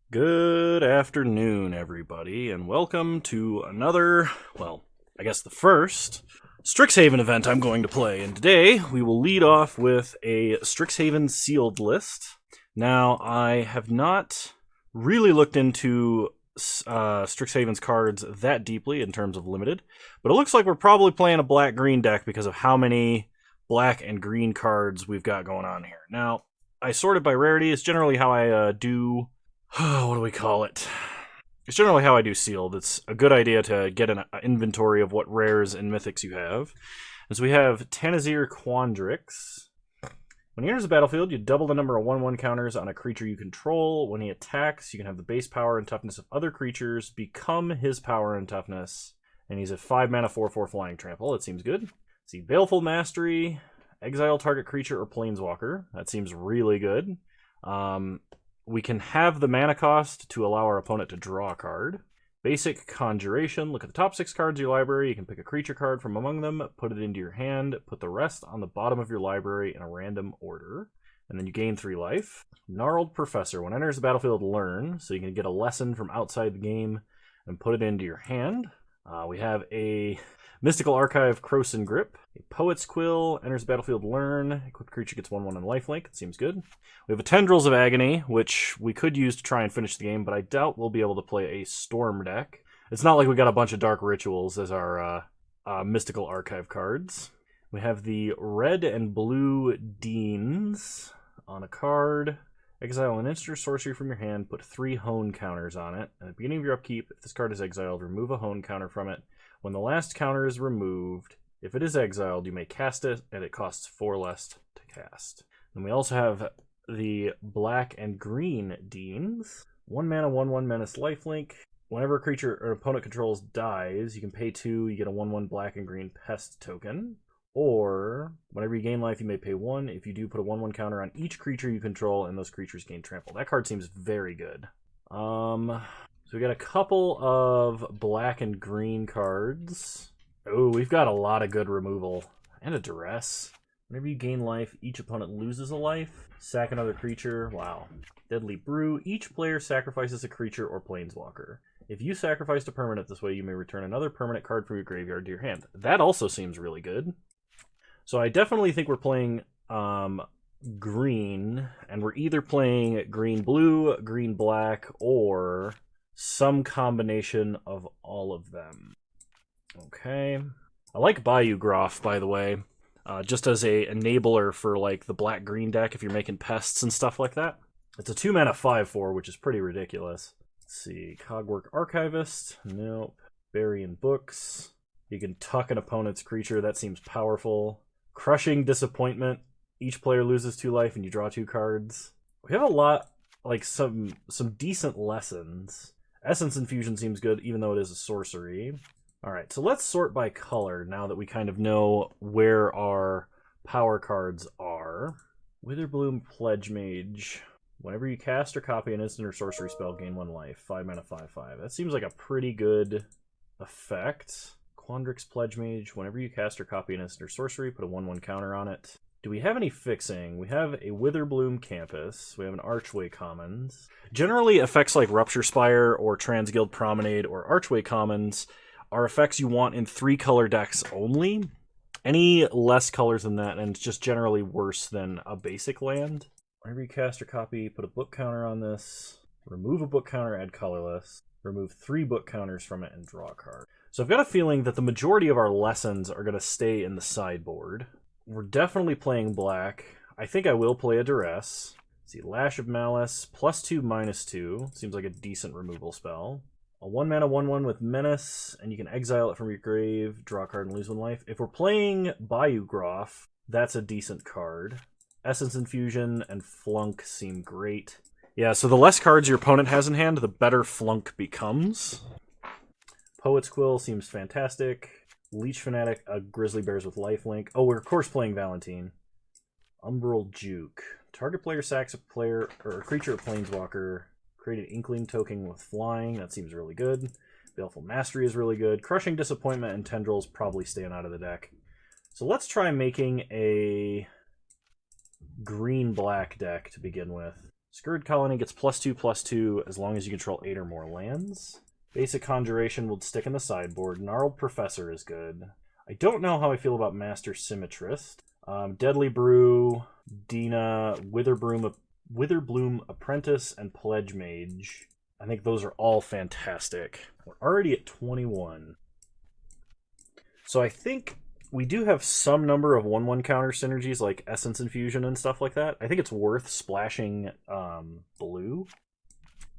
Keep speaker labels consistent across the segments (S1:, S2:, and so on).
S1: Good afternoon, everybody, and welcome to another, well, I guess the first Strixhaven event I'm going to play. And today we will lead off with a Strixhaven sealed list. Now, I have not really looked into Strixhaven's cards that deeply in terms of limited, but it looks like we're probably playing a black-green deck because of how many black and green cards we've got going on here. Now, I sorted by rarity. It's generally how I do... what do we call it? It's generally how I do sealed. It's a good idea to get an inventory of what rares and mythics you have. And so we have Tanazir Quandrix. When he enters the battlefield, you double the number of 1/1 counters on a creature you control. When he attacks, you can have the base power and toughness of other creatures become his power and toughness. And he's a 5 mana 4/4 flying trample. That seems good. See, Baleful Mastery, exile target creature or planeswalker. That seems really good. We can have the mana cost to allow our opponent to draw a card. Basic Conjuration. Look at the top 6 cards of your library. You can pick a creature card from among them, put it into your hand, put the rest on the bottom of your library in a random order, and then you gain 3 life. Gnarled Professor. When it enters the battlefield, learn, so you can get a lesson from outside the game and put it into your hand. We have a Mystical Archive, Krosan Grip. A Poet's Quill, enters the battlefield, learn. Equipped creature gets 1/1 and lifelink. It seems good. We have a Tendrils of Agony, which we could use to try and finish the game, but I doubt we'll be able to play a Storm deck. It's not like we got a bunch of Dark Rituals as our Mystical Archive cards. We have the Red and Blue Deans on a card. Exile an instant or sorcery from your hand, put 3 Hone counters on it. At the beginning of your upkeep, if this card is exiled, remove a Hone counter from it. When the last counter is removed, if it is exiled, you may cast it, and it costs 4 less to cast. And we also have the Black and Green Deans. 1 mana, 1/1 menace lifelink. Whenever a creature or opponent controls dies, you can pay 2, you get a 1/1 black and green pest token. Or, whenever you gain life, you may pay 1. If you do, put a 1/1 counter on each creature you control, and those creatures gain trample. That card seems very good. So we got a couple of black and green cards. Oh, we've got a lot of good removal. And a Duress. Whenever you gain life, each opponent loses a life. Sack another creature. Wow. Deadly Brew. Each player sacrifices a creature or planeswalker. If you sacrificed a permanent this way, you may return another permanent card from your graveyard to your hand. That also seems really good. So I definitely think we're playing green, and we're either playing green-blue, green-black, or some combination of all of them. Okay. I like Bayou Groff, by the way, just as a enabler for like the black-green deck if you're making pests and stuff like that. It's a 2 mana 5/4, which is pretty ridiculous. Let's see. Cogwork Archivist. Nope. Burying Books. You can tuck an opponent's creature. That seems powerful. Crushing Disappointment. Each player loses 2 life and you draw 2 cards. We have a lot, like some decent lessons. Essence Infusion seems good, even though it is a sorcery. Alright, so let's sort by color now that we kind of know where our power cards are. Witherbloom Pledge Mage. Whenever you cast or copy an instant or sorcery spell, gain 1 life. 5 mana 5/5. That seems like a pretty good effect. Quandrix Pledge Mage. Whenever you cast or copy an instant or sorcery, put a 1/1 counter on it. Do we have any fixing? We have a Witherbloom Campus. We have an Archway Commons. Generally, effects like Rupture Spire or Transguild Promenade or Archway Commons are effects you want in 3-color decks only. Any less colors than that, and it's just generally worse than a basic land. Whenever you cast or copy, put a book counter on this. Remove a book counter, add colorless. Remove 3 book counters from it and draw a card. So I've got a feeling that the majority of our lessons are going to stay in the sideboard. We're definitely playing black. I think I will play a Duress. Let's see, Lash of Malice, +2/-2. Seems like a decent removal spell. A 1 mana 1/1 with Menace, and you can exile it from your grave, draw a card, and lose 1 life. If we're playing Bayou Groff, that's a decent card. Essence Infusion and Flunk seem great. Yeah, so the less cards your opponent has in hand, the better Flunk becomes. Poet's Quill seems fantastic. Leech Fanatic, a Grizzly Bears with lifelink. Oh, we're of course playing Valentine. Umbral Juke. Target player sacks a player or a creature or planeswalker. Create an Inkling token with flying. That seems really good. Baleful Mastery is really good. Crushing Disappointment and Tendrils probably staying out of the deck. So let's try making a green-black deck to begin with. Scourge Colony gets +2/+2 as long as you control 8 or more lands. Basic Conjuration will stick in the sideboard. Gnarled Professor is good. I don't know how I feel about Master Symmetrist. Deadly Brew, Dina, Witherbloom Apprentice, and Pledge Mage. I think those are all fantastic. We're already at 21. So I think we do have some number of 1/1 counter synergies like Essence Infusion and stuff like that. I think it's worth splashing blue.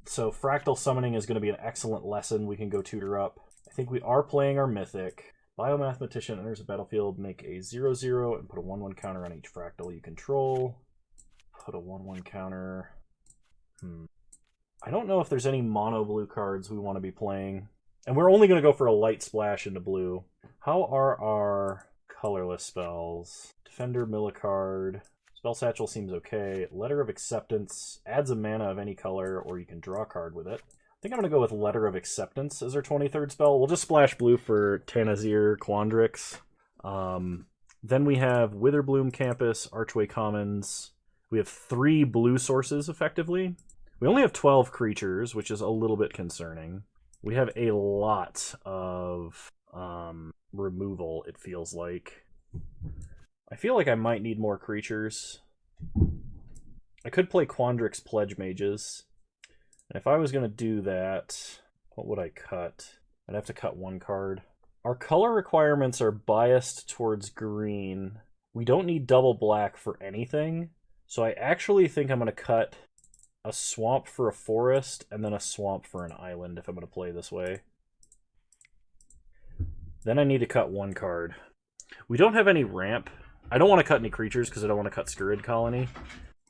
S1: So Fractal Summoning is going to be an excellent lesson. We can go tutor up. I think we are playing our Mythic. Biomathematician enters the battlefield, make a 0/0 and put a 1/1 counter on each Fractal you control. Put a 1/1 counter. I don't know if there's any mono blue cards we want to be playing. And we're only going to go for a light splash into blue. How are our colorless spells? Defender, mill a card. Spell Satchel seems okay. Letter of Acceptance adds a mana of any color, or you can draw a card with it. I think I'm going to go with Letter of Acceptance as our 23rd spell. We'll just splash blue for Tanazir Quandrix. Then we have Witherbloom Campus, Archway Commons. We have 3 blue sources, effectively. We only have 12 creatures, which is a little bit concerning. We have a lot of removal, it feels like. I feel like I might need more creatures. I could play Quandrix Pledge Mages. And if I was going to do that, what would I cut? I'd have to cut 1 card. Our color requirements are biased towards green. We don't need double black for anything. So I actually think I'm going to cut a swamp for a forest and then a swamp for an island if I'm going to play this way. Then I need to cut 1 card. We don't have any ramp. I don't want to cut any creatures because I don't want to cut Scourge Colony.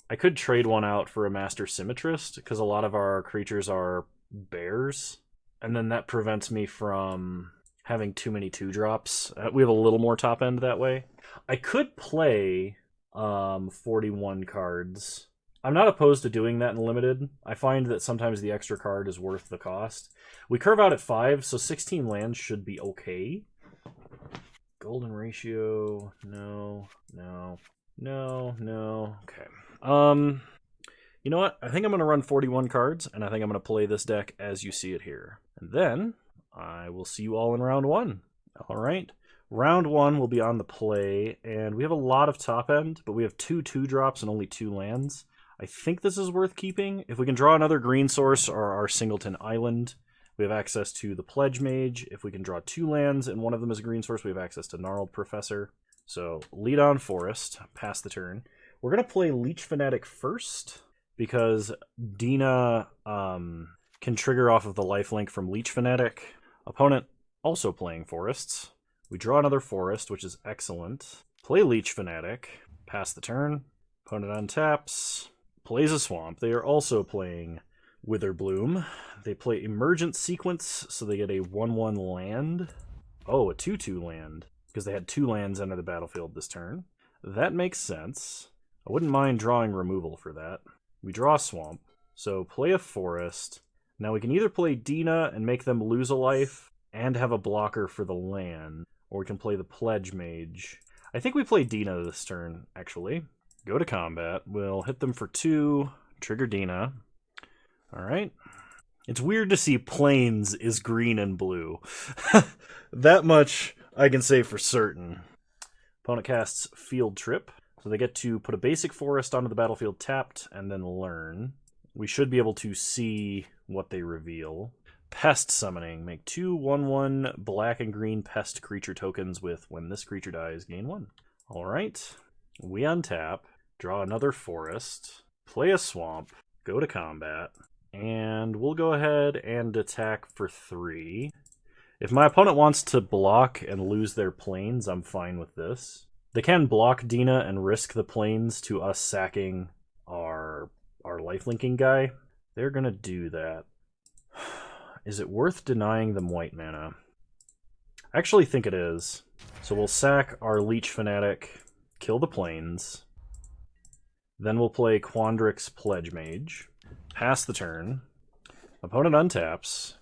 S1: I could trade 1 out for a Master Symmetrist because a lot of our creatures are bears. And then that prevents me from having too many 2-drops. We have a little more top end that way. I could play 41 cards. I'm not opposed to doing that in Limited. I find that sometimes the extra card is worth the cost. We curve out at 5, so 16 lands should be okay. Golden Ratio, no. Okay. You know what? I think I'm going to run 41 cards, and I think I'm going to play this deck as you see it here. And then I will see you all in round 1. All right. Round 1 will be on the play, and we have a lot of top end, but we have 2 2-drops and only 2 lands. I think this is worth keeping. If we can draw another green source or our Singleton Island, we have access to the Pledge Mage. If we can draw 2 lands and one of them is a green source, we have access to Gnarled Professor. So lead on Forest, pass the turn. We're going to play Leech Fanatic first because Dina can trigger off of the lifelink from Leech Fanatic. Opponent also playing Forests. We draw another Forest, which is excellent. Play Leech Fanatic, pass the turn. Opponent untaps, plays a Swamp. They are also playing Witherbloom. They play Emergent Sequence, so they get a 1/1 land. Oh, a 2/2 land, because they had 2 lands enter the battlefield this turn. That makes sense. I wouldn't mind drawing removal for that. We draw a Swamp, so play a Forest. Now we can either play Dina and make them lose a life and have a blocker for the land, or we can play the Pledge Mage. I think we play Dina this turn, actually. Go to combat. We'll hit them for 2, trigger Dina. Alright. It's weird to see Plains is green and blue. That much I can say for certain. Opponent casts Field Trip, so they get to put a basic forest onto the battlefield tapped and then learn. We should be able to see what they reveal. Pest Summoning. Make 2 1/1 black and green pest creature tokens with when this creature dies, gain 1. Alright. We untap, draw another forest, play a swamp, go to combat, and we'll go ahead and attack for 3. If my opponent wants to block and lose their plains, I'm fine with this. They can block Dina and risk the plains to us sacking our lifelinking guy. They're going to do that. Is it worth denying them white mana? I actually think it is. So we'll sack our Leech Fanatic, kill the plains. Then we'll play Quandrix Pledge Mage. Pass the turn. Opponent untaps.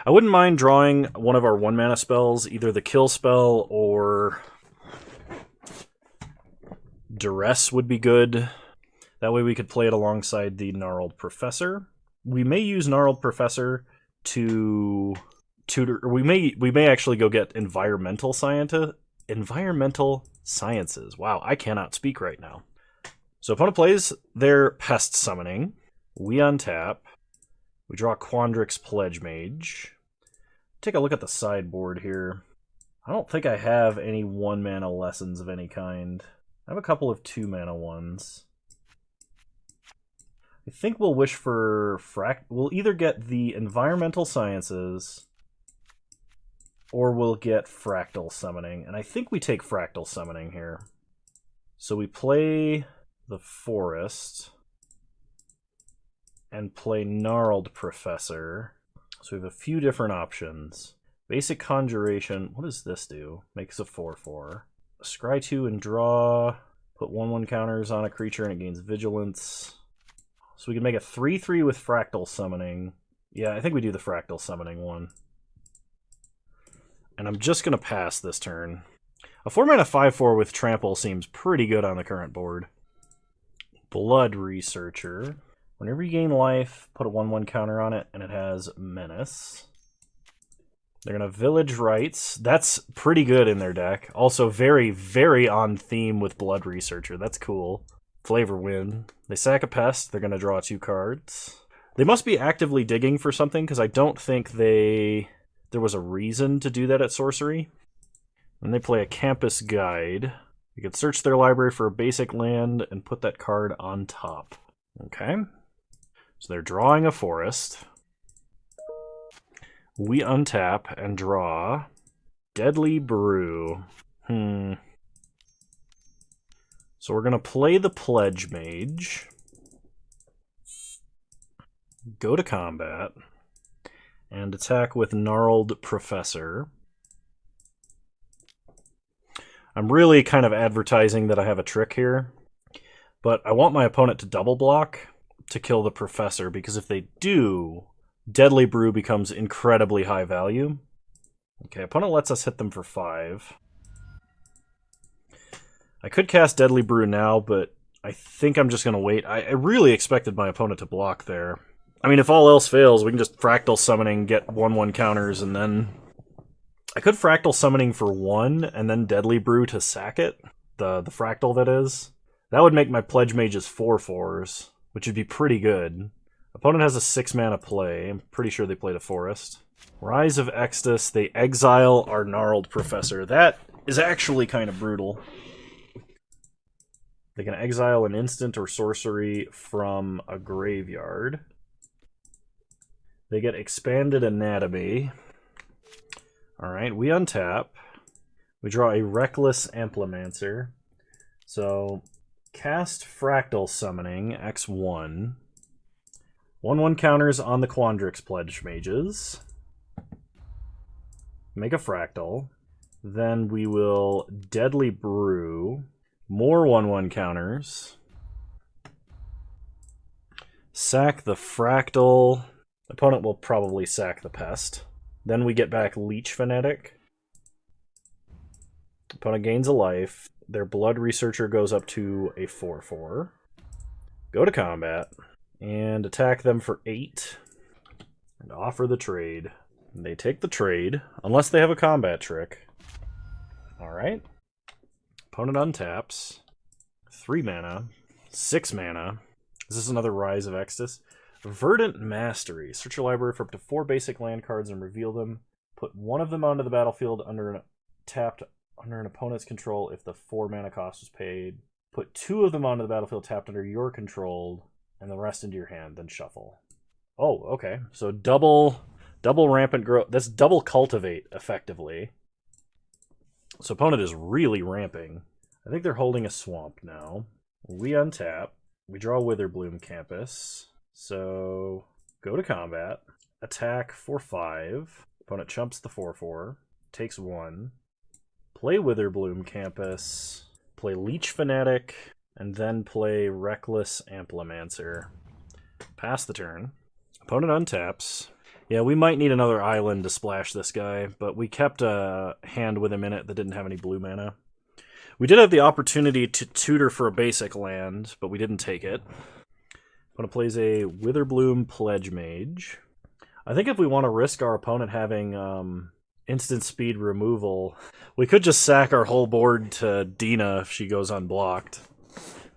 S1: I wouldn't mind drawing one of our 1-mana spells, either the kill spell or Duress would be good. That way we could play it alongside the Gnarled Professor. We may use Gnarled Professor to tutor, or we may actually go get Environmental Sciences. Wow, I cannot speak right now. So opponent plays their Pest Summoning. We untap. We draw Quandrix Pledge Mage. Take a look at the sideboard here. I don't think I have any 1-mana lessons of any kind. I have a couple of 2-mana ones. I think we'll wish for we'll either get the Environmental Sciences or we'll get Fractal Summoning. And I think we take Fractal Summoning here. So we play the Forest and play Gnarled Professor. So we have a few different options. Basic Conjuration. What does this do? Makes a 4/4. Scry 2 and draw. Put 1/1 counters on a creature and it gains Vigilance. So we can make a 3/3 with Fractal Summoning. Yeah, I think we do the Fractal Summoning one. And I'm just going to pass this turn. A 4-mana 5/4 with Trample seems pretty good on the current board. Blood Researcher. Whenever you gain life, put a 1/1 counter on it, and it has Menace. They're going to Village Rites. That's pretty good in their deck. Also very, very on theme with Blood Researcher. That's cool. Flavor Win. They sack a Pest. They're going to draw 2 cards. They must be actively digging for something, because I don't think there was a reason to do that at Sorcery. And they play a Campus Guide. You could search their library for a basic land and put that card on top. Okay. So they're drawing a Forest. We untap and draw Deadly Brew. So we're going to play the Pledge Mage. Go to combat. And attack with Gnarled Professor. I'm really kind of advertising that I have a trick here. But I want my opponent to double block to kill the Professor, because if they do, Deadly Brew becomes incredibly high value. Okay, opponent lets us hit them for 5. I could cast Deadly Brew now, but I think I'm just going to wait. I really expected my opponent to block there. I mean, if all else fails, we can just Fractal Summoning, get 1/1 counters, and then... I could Fractal Summoning for 1, and then Deadly Brew to sack it. The Fractal, that is. That would make my Pledge Mages 4/4s, which would be pretty good. Opponent has a 6-mana play. I'm pretty sure they played a Forest. Rise of Extus. They exile our Gnarled Professor. That is actually kind of brutal. They can exile an instant or sorcery from a graveyard. They get Expanded Anatomy. Alright, we untap. We draw a Reckless Amplimancer. So, cast Fractal Summoning, X1. 1/1 counters on the Quandrix Pledge Mages. Make a Fractal. Then we will Deadly Brew. More 1/1 counters. Sack the Fractal. Opponent will probably sack the Pest. Then we get back Leech Fanatic. Opponent gains a life. Their Blood Researcher goes up to a 4/4. Go to combat. And attack them for 8. And offer the trade. And they take the trade, unless they have a combat trick. Alright. Opponent untaps. 3 mana. 6 mana. Is this another Rise of Extus? Verdant Mastery. Search your library for up to 4 basic land cards and reveal them. Put one of them onto the battlefield tapped under an opponent's control if the 4 mana cost was paid. Put 2 of them onto the battlefield tapped under your control, and the rest into your hand, then shuffle. Oh, okay. So double Rampant Growth. That's double Cultivate, effectively. So opponent is really ramping. I think they're holding a Swamp now. We untap. We draw Witherbloom Campus. So go to combat. Attack for 5. Opponent chumps the 4/4. Takes 1. Play Witherbloom Campus. Play Leech Fanatic. And then play Reckless Amplimancer. Pass the turn. Opponent untaps. Yeah, we might need another island to splash this guy, but we kept a hand with him in it that didn't have any blue mana. We did have the opportunity to tutor for a basic land, but we didn't take it. Opponent plays a Witherbloom Pledge Mage. I think if we want to risk our opponent having instant speed removal, we could just sack our whole board to Dina if she goes unblocked.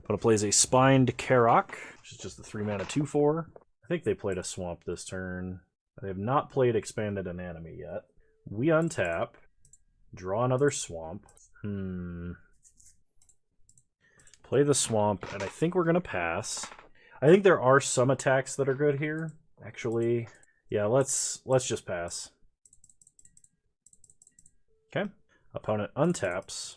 S1: Opponent plays a Spined Karok, which is just a 3-mana 2/4. I think they played a swamp this turn. They have not played Expanded Anatomy yet. We untap, draw another swamp. Play the swamp, and I think we're going to pass. I think there are some attacks that are good here. Actually, yeah, let's just pass. Okay. Opponent untaps.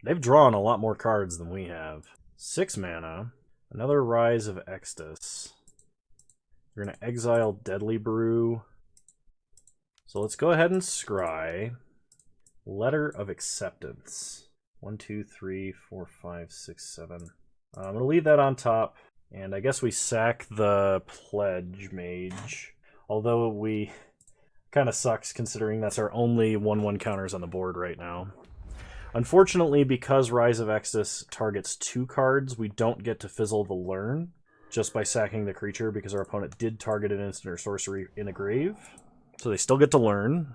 S1: They've drawn a lot more cards than we have. 6 mana. Another Rise of Extus. We're going to exile Deadly Brew. So let's go ahead and scry. Letter of Acceptance. 1, 2, 3, 4, 5, 6, 7. I'm going to leave that on top. And I guess we sack the Pledge Mage. Although we kind of sucks considering that's our only 1/1 counters on the board right now. Unfortunately, because Rise of Extus targets 2 cards, we don't get to fizzle the Learn just by sacking the creature because our opponent did target an instant or sorcery in a grave. So they still get to Learn.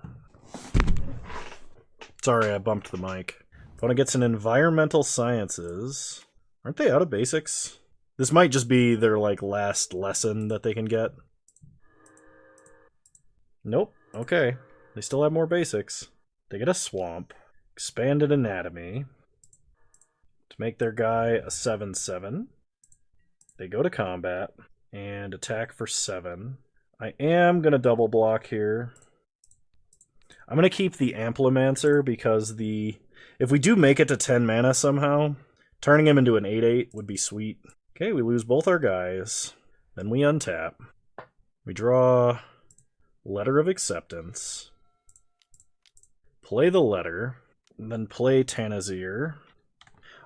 S1: Sorry, I bumped the mic. Opponent gets an Environmental Sciences. Aren't they out of basics? This might just be their last lesson that they can get. Nope. Okay. They still have more basics. They get a Swamp. Expanded Anatomy. To make their guy a 7/7. They go to combat. And attack for 7. I am going to double block here. I'm going to keep the Amplimancer because if we do make it to 10 mana somehow, turning him into an 8/8 would be sweet. Okay, we lose both our guys. Then we untap. We draw Letter of Acceptance. Play the letter. And then play Tanazir.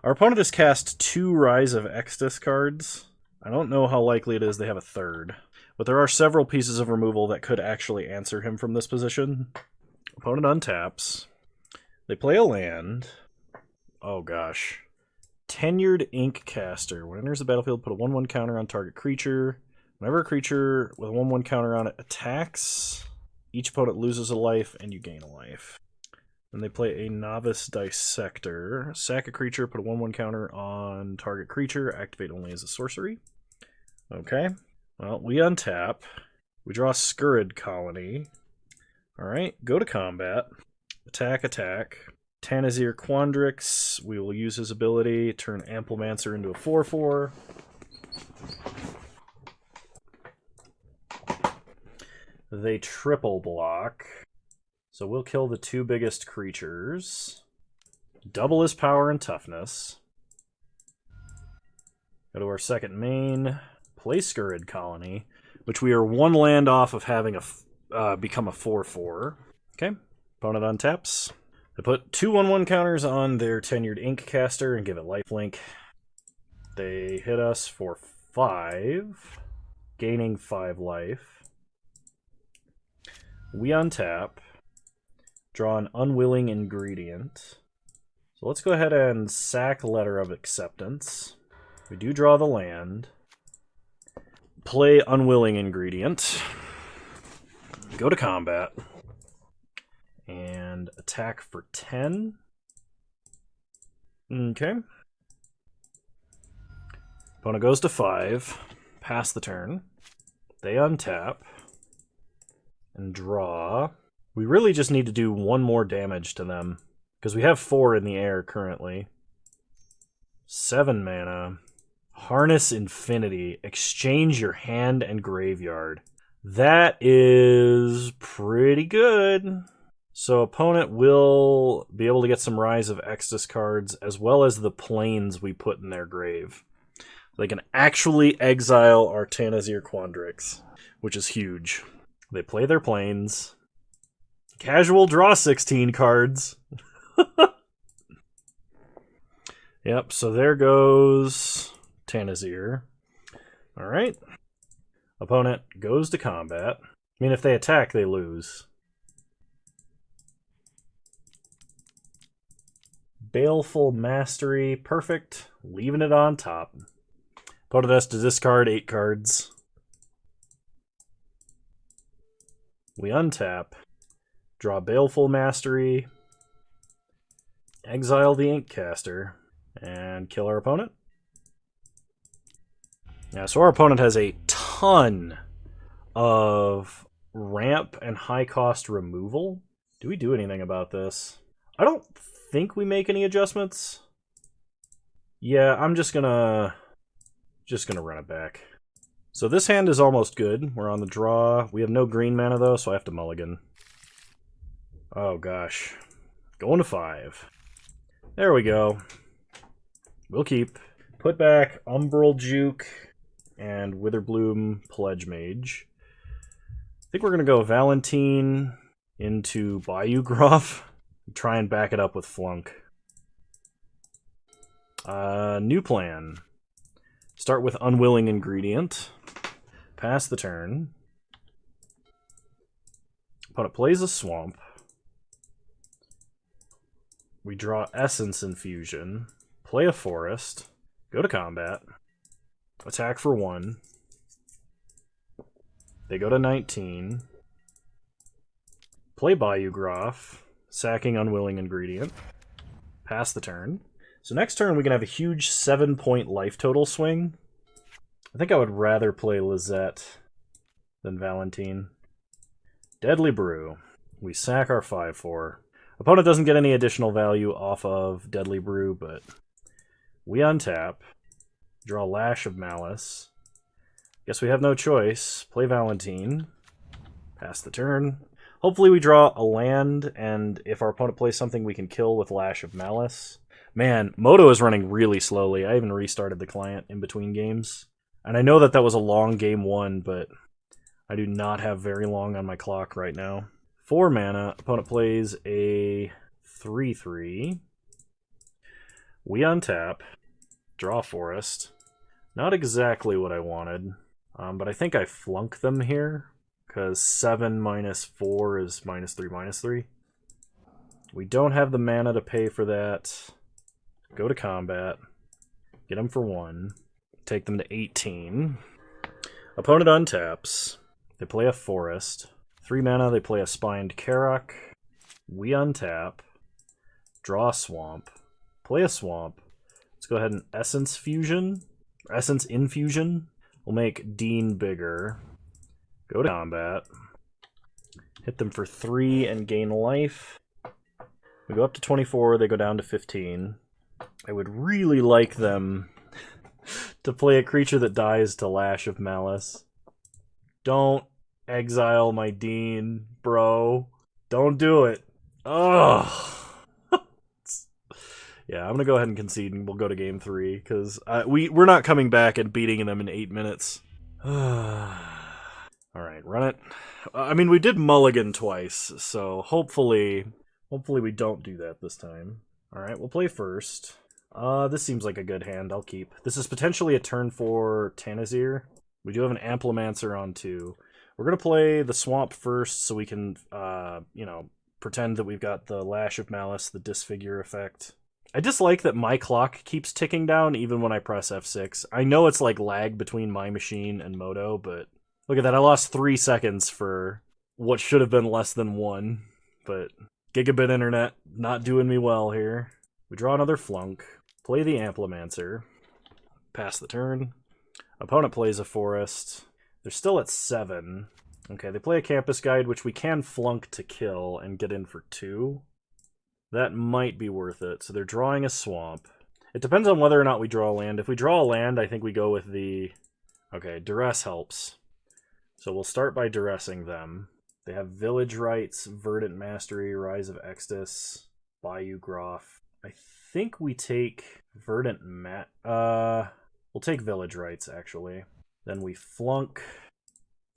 S1: Our opponent has cast 2 Rise of Extus cards. I don't know how likely it is they have a third. But there are several pieces of removal that could actually answer him from this position. Opponent untaps. They play a land. Oh gosh. Tenured Inkcaster. When it enters the battlefield, put a 1/1 counter on target creature. Whenever a creature with a 1/1 counter on it attacks, each opponent loses a life and you gain a life. Then they play a Novice Dissector. Sack a creature, put a 1/1 counter on target creature, activate only as a sorcery. Okay. Well, we untap. We draw Scurrid Colony. Alright, go to combat. Attack, attack. Tanazir Quandrix. We will use his ability, turn Amplimancer into a 4/4. They triple block. So we'll kill the 2 biggest creatures. Double his power and toughness. Go to our second main. Play Scurrid Colony, which we are 1 land off of having become a 4/4. Okay. Opponent untaps. They put 2 1/1 counters on their Tenured Inkcaster and give it lifelink. They hit us for 5, gaining 5 life. We untap. Draw an Unwilling Ingredient. So let's go ahead and sack Letter of Acceptance. We do draw the land. Play Unwilling Ingredient. Go to combat. And attack for 10. Okay. Opponent goes to 5. Pass the turn. They untap. And draw. We really just need to do 1 more damage to them. Because we have 4 in the air currently. 7 mana. Harness Infinity. Exchange your hand and graveyard. That is pretty good. So opponent will be able to get some Rise of Extus cards as well as the planes we put in their grave. They can actually exile our Tanazir Quandrix, which is huge. They play their planes. Casual draw 16 cards. Yep, so there goes Tanazir. Alright. Opponent goes to combat. I mean, if they attack, they lose. Baleful Mastery. Perfect. Leaving it on top. Opponent has to discard 8 cards. We untap. Draw Baleful Mastery. Exile the Inkcaster. And kill our opponent. Yeah, so our opponent has a ton of ramp and high cost removal. Do we do anything about this? I don't think we make any adjustments. Yeah, I'm just gonna run it back. So this hand is almost good. We're on the draw. We have no green mana though, so I have to mulligan. Oh gosh. Going to 5. There we go. We'll keep. Put back Umbral Juke and Witherbloom Pledge Mage. I think we're going to go Valentine into Bayou Groff. Try and back it up with Flunk. New plan. Start with Unwilling Ingredient. Pass the turn. Opponent plays a Swamp. We draw Essence Infusion. Play a Forest. Go to combat. Attack for 1. They go to 19. Play Bayou Groff. Sacking Unwilling Ingredient. Pass the turn. So next turn we can have a huge 7-point life total swing. I think I would rather play Lizette than Valentine. Deadly Brew. We sack our 5/4. Opponent doesn't get any additional value off of Deadly Brew, but we untap. Draw Lash of Malice. Guess we have no choice. Play Valentine. Pass the turn. Hopefully we draw a land, and if our opponent plays something we can kill with Lash of Malice. Man, Moto is running really slowly. I even restarted the client in between games. And I know that that was a long game 1, but I do not have very long on my clock right now. 4 mana. Opponent plays a 3/3. We untap. Draw Forest. Not exactly what I wanted, but I think I flunk them here, because 7 minus 4 is -3/-3. We don't have the mana to pay for that. Go to combat. Get them for 1. Take them to 18. Opponent untaps. They play a Forest. 3 mana, they play a Spined Karak. We untap. Draw a Swamp. Play a Swamp. Let's go ahead and Essence Infusion. We'll make Dean bigger. Go to combat. Hit them for 3 and gain life. We go up to 24, they go down to 15. I would really like them to play a creature that dies to Lash of Malice. Don't exile my Dean, bro. Don't do it. Ugh. Yeah, I'm going to go ahead and concede and we'll go to game 3, because we're not coming back and beating them in 8 minutes. Alright, run it. I mean, we did mulligan twice, so hopefully we don't do that this time. Alright, we'll play first. This seems like a good hand, I'll keep. This is potentially a turn 4 Tanazir. We do have an Amplimancer on 2. We're going to play the Swamp first so we can, pretend that we've got the Lash of Malice, the Disfigure effect. I dislike that my clock keeps ticking down even when I press F6. I know it's like lag between my machine and Moto, but look at that. I lost 3 seconds for what should have been less than 1. But gigabit internet not doing me well here. We draw another Flunk. Play the Amplimancer. Pass the turn. Opponent plays a Forest. They're still at 7. Okay, they play a Campus Guide, which we can flunk to kill and get in for 2. That might be worth it. So they're drawing a Swamp. It depends on whether or not we draw a land. If we draw a land, I think we go with the... Okay, Duress helps. So we'll start by Duressing them. They have Village Rights, Verdant Mastery, Rise of Extus, Bayou Groff. I think we take Verdant we'll take Village Rights, actually. Then we flunk.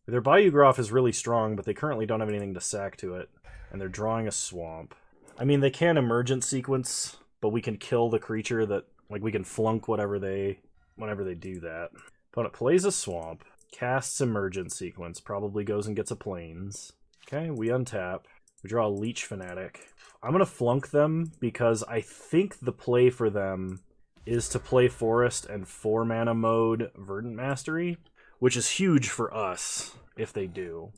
S1: Their Bayou Groff is really strong, but they currently don't have anything to sack to it. And they're drawing a Swamp. I mean, they can Emergent Sequence, but we can kill the creature that... Like, we can flunk whenever they do that. Opponent plays a Swamp. Casts Emergent Sequence. Probably goes and gets a Plains. Okay, we untap. We draw a Leech Fanatic. I'm going to flunk them because I think the play for them is to play Forest and 4-mana mode Verdant Mastery, which is huge for us if they do.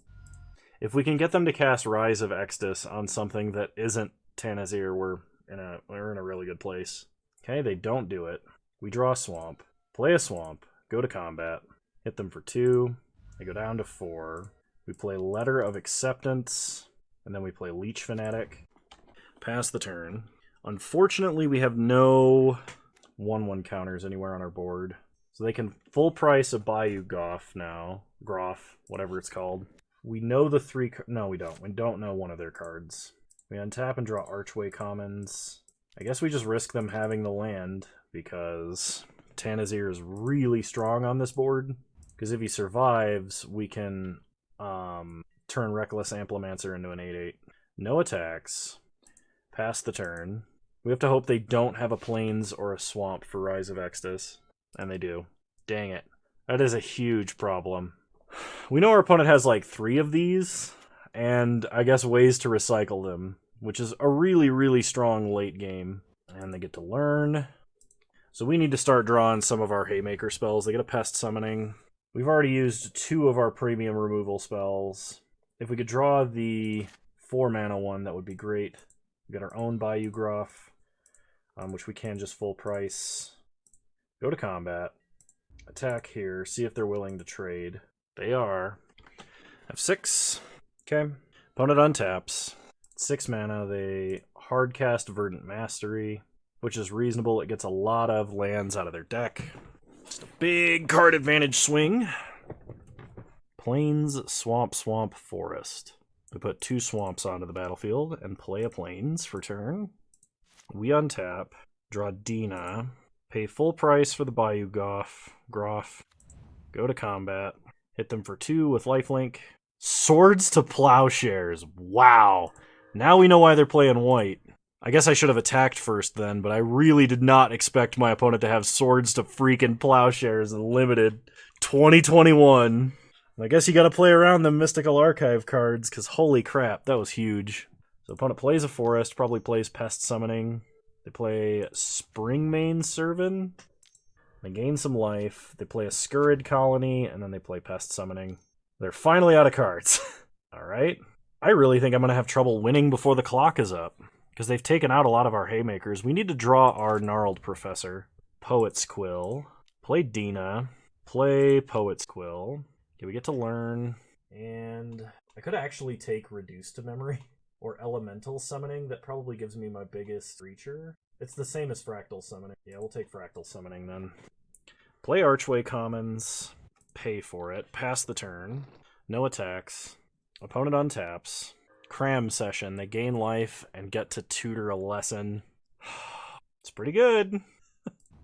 S1: If we can get them to cast Rise of Exodus on something that isn't Tanazir, we're in a really good place. Okay, they don't do it. We draw a Swamp, play a Swamp, go to combat, hit them for 2, they go down to 4. We play Letter of Acceptance, and then we play Leech Fanatic. Pass the turn. Unfortunately, we have no 1/1 counters anywhere on our board. So they can full price a Bayou Goff now. Groff, whatever it's called. We know the 3... No, we don't. We don't know one of their cards. We untap and draw Archway Commons. I guess we just risk them having the land, because Tanazir is really strong on this board. Because if he survives, we can turn Reckless Amplimancer into an 8/8. No attacks. Pass the turn. We have to hope they don't have a Plains or a Swamp for Rise of Exodus. And they do. Dang it. That is a huge problem. We know our opponent has like 3 of these, and I guess ways to recycle them, which is a really, really strong late game. And they get to learn. So we need to start drawing some of our Haymaker spells. They get a Pest Summoning. We've already used 2 of our premium removal spells. If we could draw the 4-mana one, that would be great. We got our own Bayou Groff, which we can just full price. Go to combat. Attack here. See if they're willing to trade. They are. F6. Okay. Opponent untaps. 6 mana. They hardcast Verdant Mastery, which is reasonable. It gets a lot of lands out of their deck. Just a big card advantage swing. Plains, Swamp, Swamp, Forest. We put 2 swamps onto the battlefield and play a Plains for turn. We untap, draw Dina, pay full price for the Bayou Groff, go to combat, hit them for 2 with lifelink. Swords to Plowshares. Wow. Now we know why they're playing white. I guess I should have attacked first then, but I really did not expect my opponent to have Swords to freaking Plowshares in limited 2021. I guess you gotta play around the Mystical Archive cards, because holy crap, that was huge. So opponent plays a Forest, probably plays Pest Summoning. They play Springmane Servant. They gain some life. They play a Scurrid Colony, and then they play Pest Summoning. They're finally out of cards. Alright. I really think I'm gonna have trouble winning before the clock is up, because they've taken out a lot of our Haymakers. We need to draw our Gnarled Professor. Poet's Quill. Play Dina. Play Poet's Quill. Okay, we get to learn, and I could actually take Reduce to Memory, or Elemental Summoning. That probably gives me my biggest creature. It's the same as Fractal Summoning. Yeah, we'll take Fractal Summoning then. Play Archway Commons, pay for it, pass the turn, no attacks, opponent untaps, Cram Session, they gain life and get to tutor a lesson. It's pretty good.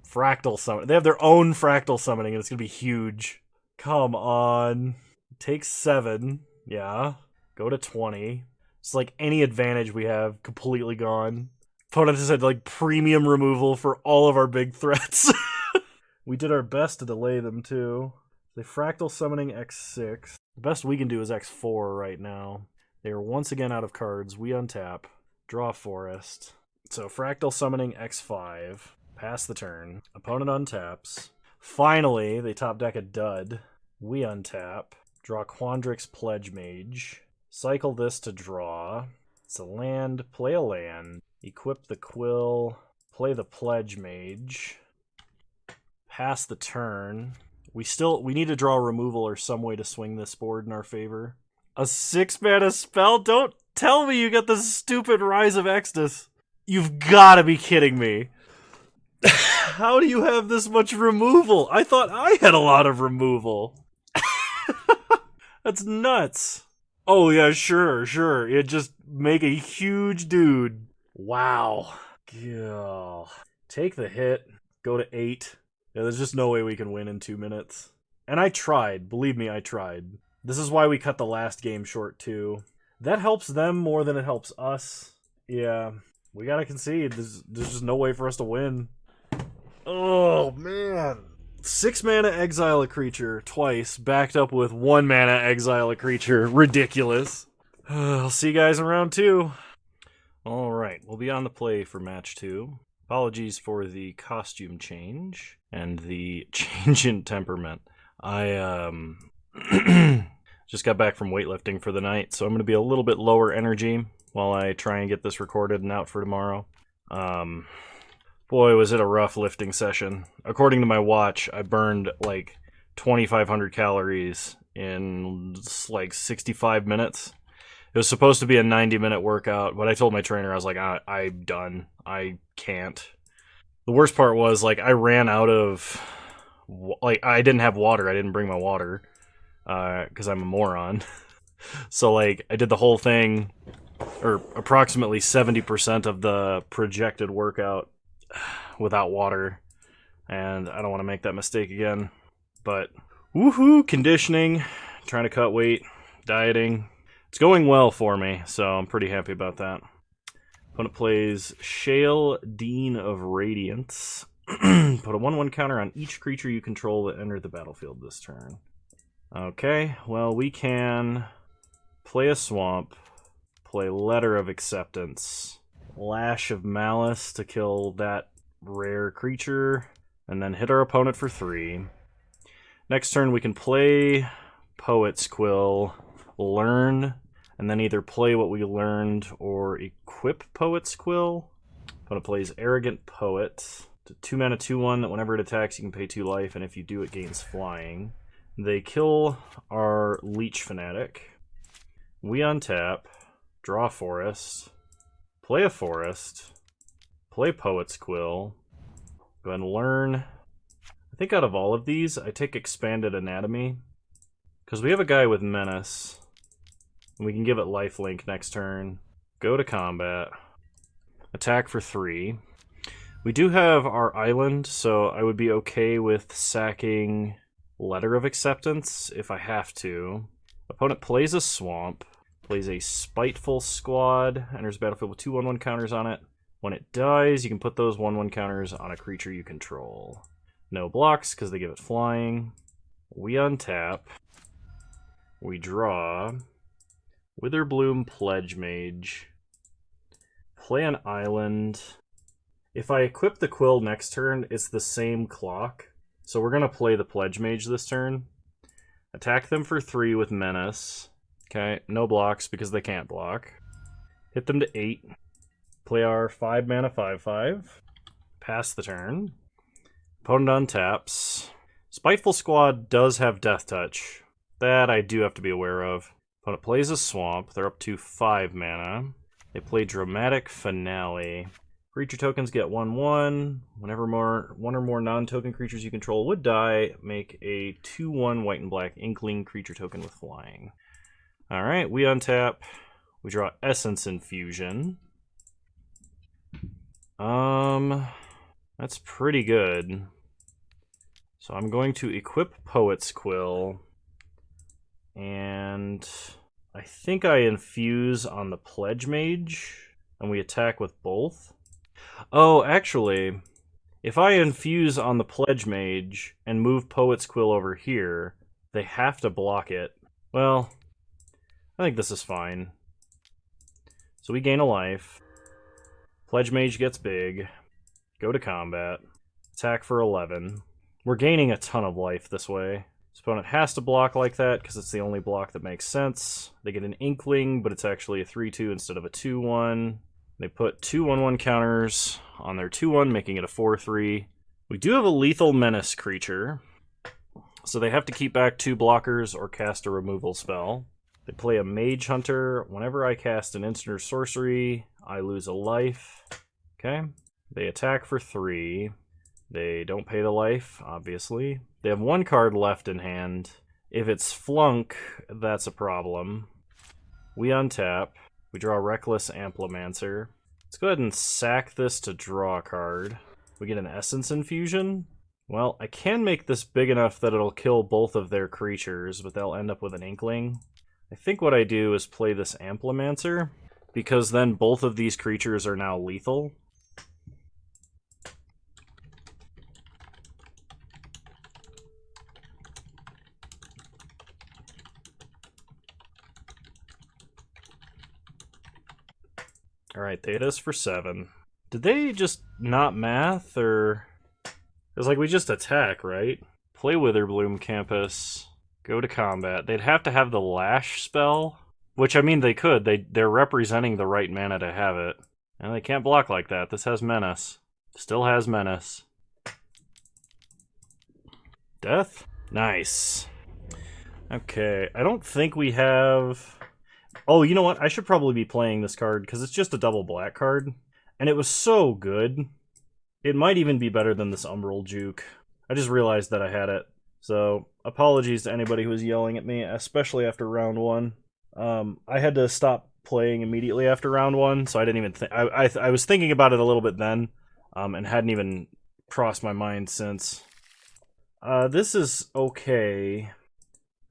S1: Fractal Summoning, they have their own Fractal Summoning, and it's going to be huge. Come on. Take 7. Yeah. Go to 20. It's like any advantage we have completely gone. Opponent just had like premium removal for all of our big threats. We did our best to delay them too. They Fractal Summoning X6. The best we can do is X4 right now. They are once again out of cards. We untap. Draw Forest. So Fractal Summoning X5. Pass the turn. Opponent untaps. Finally, they top deck a dud. We untap. Draw Quandrix Pledge Mage. Cycle this to draw. It's a land. Play a land. Equip the Quill. Play the Pledge Mage. Pass the turn. We need to draw removal or some way to swing this board in our favor. A 6-mana spell? Don't tell me you got the stupid Rise of Exodus. You've got to be kidding me. How do you have this much removal? I thought I had a lot of removal. That's nuts. Oh yeah, sure. It just make a huge dude. Wow. Yeah. Take the hit. Go to 8. Yeah, there's just no way we can win in 2 minutes. And I tried. Believe me, I tried. This is why we cut the last game short too. That helps them more than it helps us. Yeah. We gotta concede. There's just no way for us to win. Oh, man. 6 mana exile a creature twice, backed up with 1 mana exile a creature. Ridiculous. I'll see you guys in round 2. Alright, we'll be on the play for match 2. Apologies for the costume change and the change in temperament. I just got back from weightlifting for the night, so I'm going to be a little bit lower energy while I try and get this recorded and out for tomorrow. Boy, was it a rough lifting session. According to my watch, I burned like 2,500 calories in like 65 minutes. It was supposed to be a 90-minute workout, but I told my trainer, I was like, I'm done. I can't. The worst part was, like, I ran out of... Like, I didn't have water. I didn't bring my water, because I'm a moron. So, like, I did the whole thing, or approximately 70% of the projected workout without water, and I don't want to make that mistake again. But, woohoo, conditioning, trying to cut weight, dieting. It's going well for me, so I'm pretty happy about that. Opponent plays Shale, Dean of Radiance. Put a 1/1 counter on each creature you control that entered the battlefield this turn. Okay, well, we can play a swamp, play Letter of Acceptance, Lash of Malice to kill that rare creature, and then hit our opponent for 3. Next turn, we can play Poet's Quill, learn, and then either play what we learned or equip Poet's Quill. Opponent plays Arrogant Poet. It's a 2-mana 2/1 that whenever it attacks, you can pay 2 life, and if you do, it gains flying. They kill our Leech Fanatic. We untap, draw a forest, play a forest, play Poet's Quill, go ahead and learn. I think out of all of these, I take Expanded Anatomy, because we have a guy with Menace. We can give it lifelink next turn. Go to combat. Attack for 3. We do have our island, so I would be okay with sacking Letter of Acceptance if I have to. Opponent plays a swamp, plays a Spiteful Squad, enters battlefield with 2 1/1 counters on it. When it dies, you can put those 1/1 counters on a creature you control. No blocks, because they give it flying. We untap. We draw. Witherbloom Pledge Mage. Play an island. If I equip the Quill next turn, it's the same clock. So we're going to play the Pledge Mage this turn. Attack them for 3 with Menace. Okay, no blocks because they can't block. Hit them to 8. Play our 5-mana 5/5. Pass the turn. Opponent untaps. Spiteful Squad does have Death Touch. That I do have to be aware of. Opponent plays a swamp. They're up to 5 mana. They play Dramatic Finale. Creature tokens get 1/1. Whenever one or more non-token creatures you control would die, make a 2/1 white and black Inkling creature token with flying. Alright, we untap. We draw Essence Infusion. That's pretty good. So I'm going to equip Poet's Quill. And I think I infuse on the Pledge Mage, and we attack with both. Oh, actually, if I infuse on the Pledge Mage and move Poet's Quill over here, they have to block it. Well, I think this is fine. So we gain a life. Pledge Mage gets big. Go to combat. Attack for 11. We're gaining a ton of life this way. This opponent has to block like that because it's the only block that makes sense. They get an Inkling, but it's actually a 3/2 instead of a 2/1. They put 2 1/1 counters on their 2/1, making it a 4/3. We do have a Lethal Menace creature, so they have to keep back 2 blockers or cast a removal spell. They play a Mage Hunter. Whenever I cast an instant or sorcery, I lose a life. Okay. They attack for 3. They don't pay the life, obviously. They have 1 card left in hand. If it's Flunk, that's a problem. We untap. We draw Reckless Amplimancer. Let's go ahead and sack this to draw a card. We get an Essence Infusion. Well, I can make this big enough that it'll kill both of their creatures, but they'll end up with an Inkling. I think what I do is play this Amplimancer, because then both of these creatures are now lethal. Alright, they hit us for 7. Did they just not math, or... It's like we just attack, right? Play Witherbloom Campus. Go to combat. They'd have to have the Lash spell. Which, I mean, they could. They're representing the right mana to have it. And they can't block like that. This has Menace. Still has Menace. Death? Nice. Okay, I don't think we have... Oh, you know what? I should probably be playing this card, because it's just a double black card. And it was so good. It might even be better than this Umbral Juke. I just realized that I had it. So, apologies to anybody who was yelling at me, especially after round 1. I had to stop playing immediately after round 1, so I didn't even think... I was thinking about it a little bit then, and hadn't even crossed my mind since. This is okay.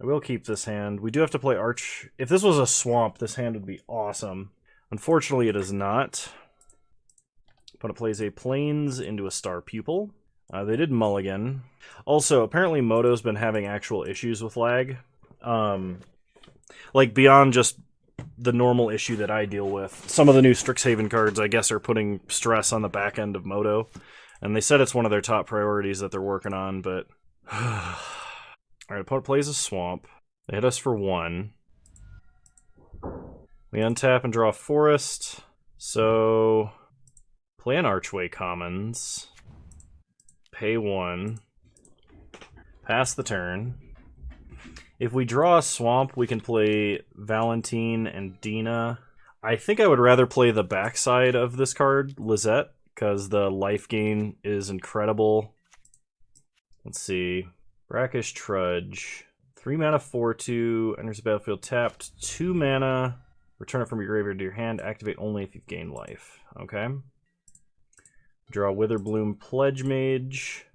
S1: I will keep this hand. We do have to play Arch... If this was a swamp, this hand would be awesome. Unfortunately, it is not. Opponent plays a Plains into a Star Pupil. They did mulligan. Also, apparently Moto's been having actual issues with lag. Like, beyond just the normal issue that I deal with. Some of the new Strixhaven cards, I guess, are putting stress on the back end of Moto. And they said it's one of their top priorities that they're working on, but... Alright, opponent plays a Swamp. They hit us for 1. We untap and draw a Forest. So... Play an Archway Commons. Pay 1. Pass the turn. If we draw a Swamp, we can play Valentine and Dina. I think I would rather play the backside of this card, Lizette, because the life gain is incredible. Let's see. Brackish Trudge. 3 mana, 4/2. Enters the battlefield tapped. 2 mana. Return it from your graveyard to your hand. Activate only if you've gained life. Okay. Draw Witherbloom Pledge Mage.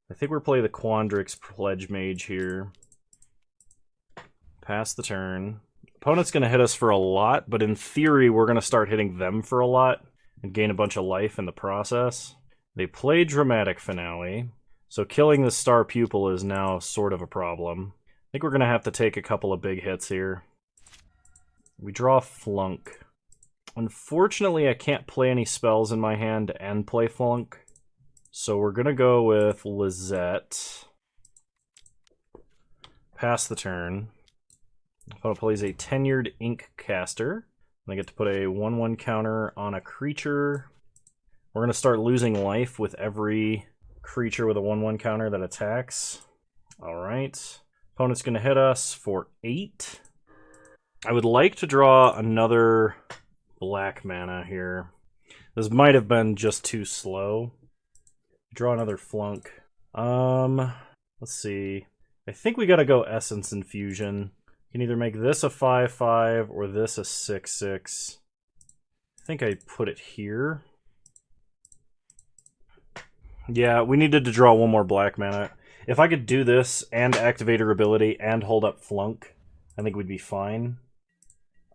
S1: I think we're playing the Quandrix Pledge Mage here. Pass the turn. Opponent's going to hit us for a lot, but in theory we're going to start hitting them for a lot and gain a bunch of life in the process. They play Dramatic Finale, so killing the Star Pupil is now sort of a problem. I think we're going to have to take a couple of big hits here. We draw Flunk. Unfortunately, I can't play any spells in my hand and play Flunk. So we're going to go with Lizette. Pass the turn. Opponent plays a Tenured Ink Caster. They get to put a 1/1 counter on a creature. We're going to start losing life with every creature with a 1/1 counter that attacks. Alright. Opponent's going to hit us for 8. I would like to draw another black mana here. This might have been just too slow. Draw another Flunk. Let's see. I think we gotta go Essence Infusion. You can either make this a 5/5 or this a 6/6. I think I put it here. Yeah, we needed to draw one more black mana. If I could do this and activate her ability and hold up Flunk, I think we'd be fine.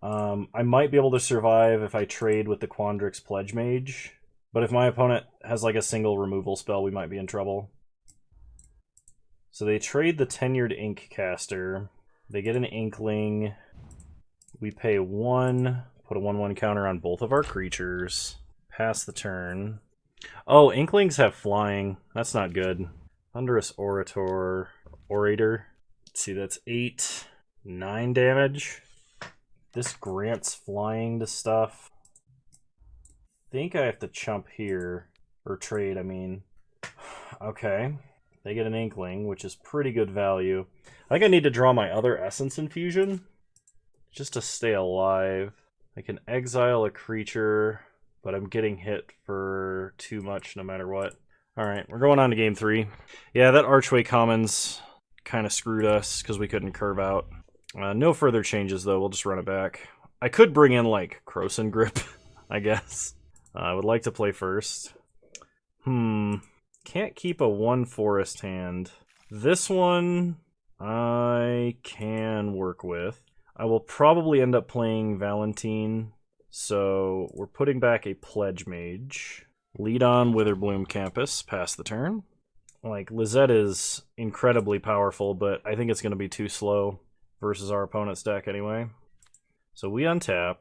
S1: I might be able to survive if I trade with the Quandrix Pledge Mage, but if my opponent has like a single removal spell, we might be in trouble. So they trade the Tenured Ink Caster. They get an Inkling. We pay 1, put a 1/1 counter on both of our creatures. Pass the turn. Oh, Inklings have flying. That's not good. Thunderous Orator. Let's see, that's 8, 9 damage. This grants flying to stuff. I think I have to chump here. Or trade, I mean. Okay. They get an Inkling, which is pretty good value. I think I need to draw my other Essence Infusion, just to stay alive. I can exile a creature, but I'm getting hit for too much no matter what. Alright, we're going on to game 3. Yeah, that Archway Commons kind of screwed us, because we couldn't curve out. No further changes, though. We'll just run it back. I could bring in, like, Krosan Grip, I guess. I would like to play first. Can't keep a 1 forest hand. This one I can work with. I will probably end up playing Valentine, so we're putting back a Pledge Mage. Lead on Witherbloom Campus, pass the turn. Like, Lizette is incredibly powerful, but I think it's going to be too slow versus our opponent's deck anyway. So we untap.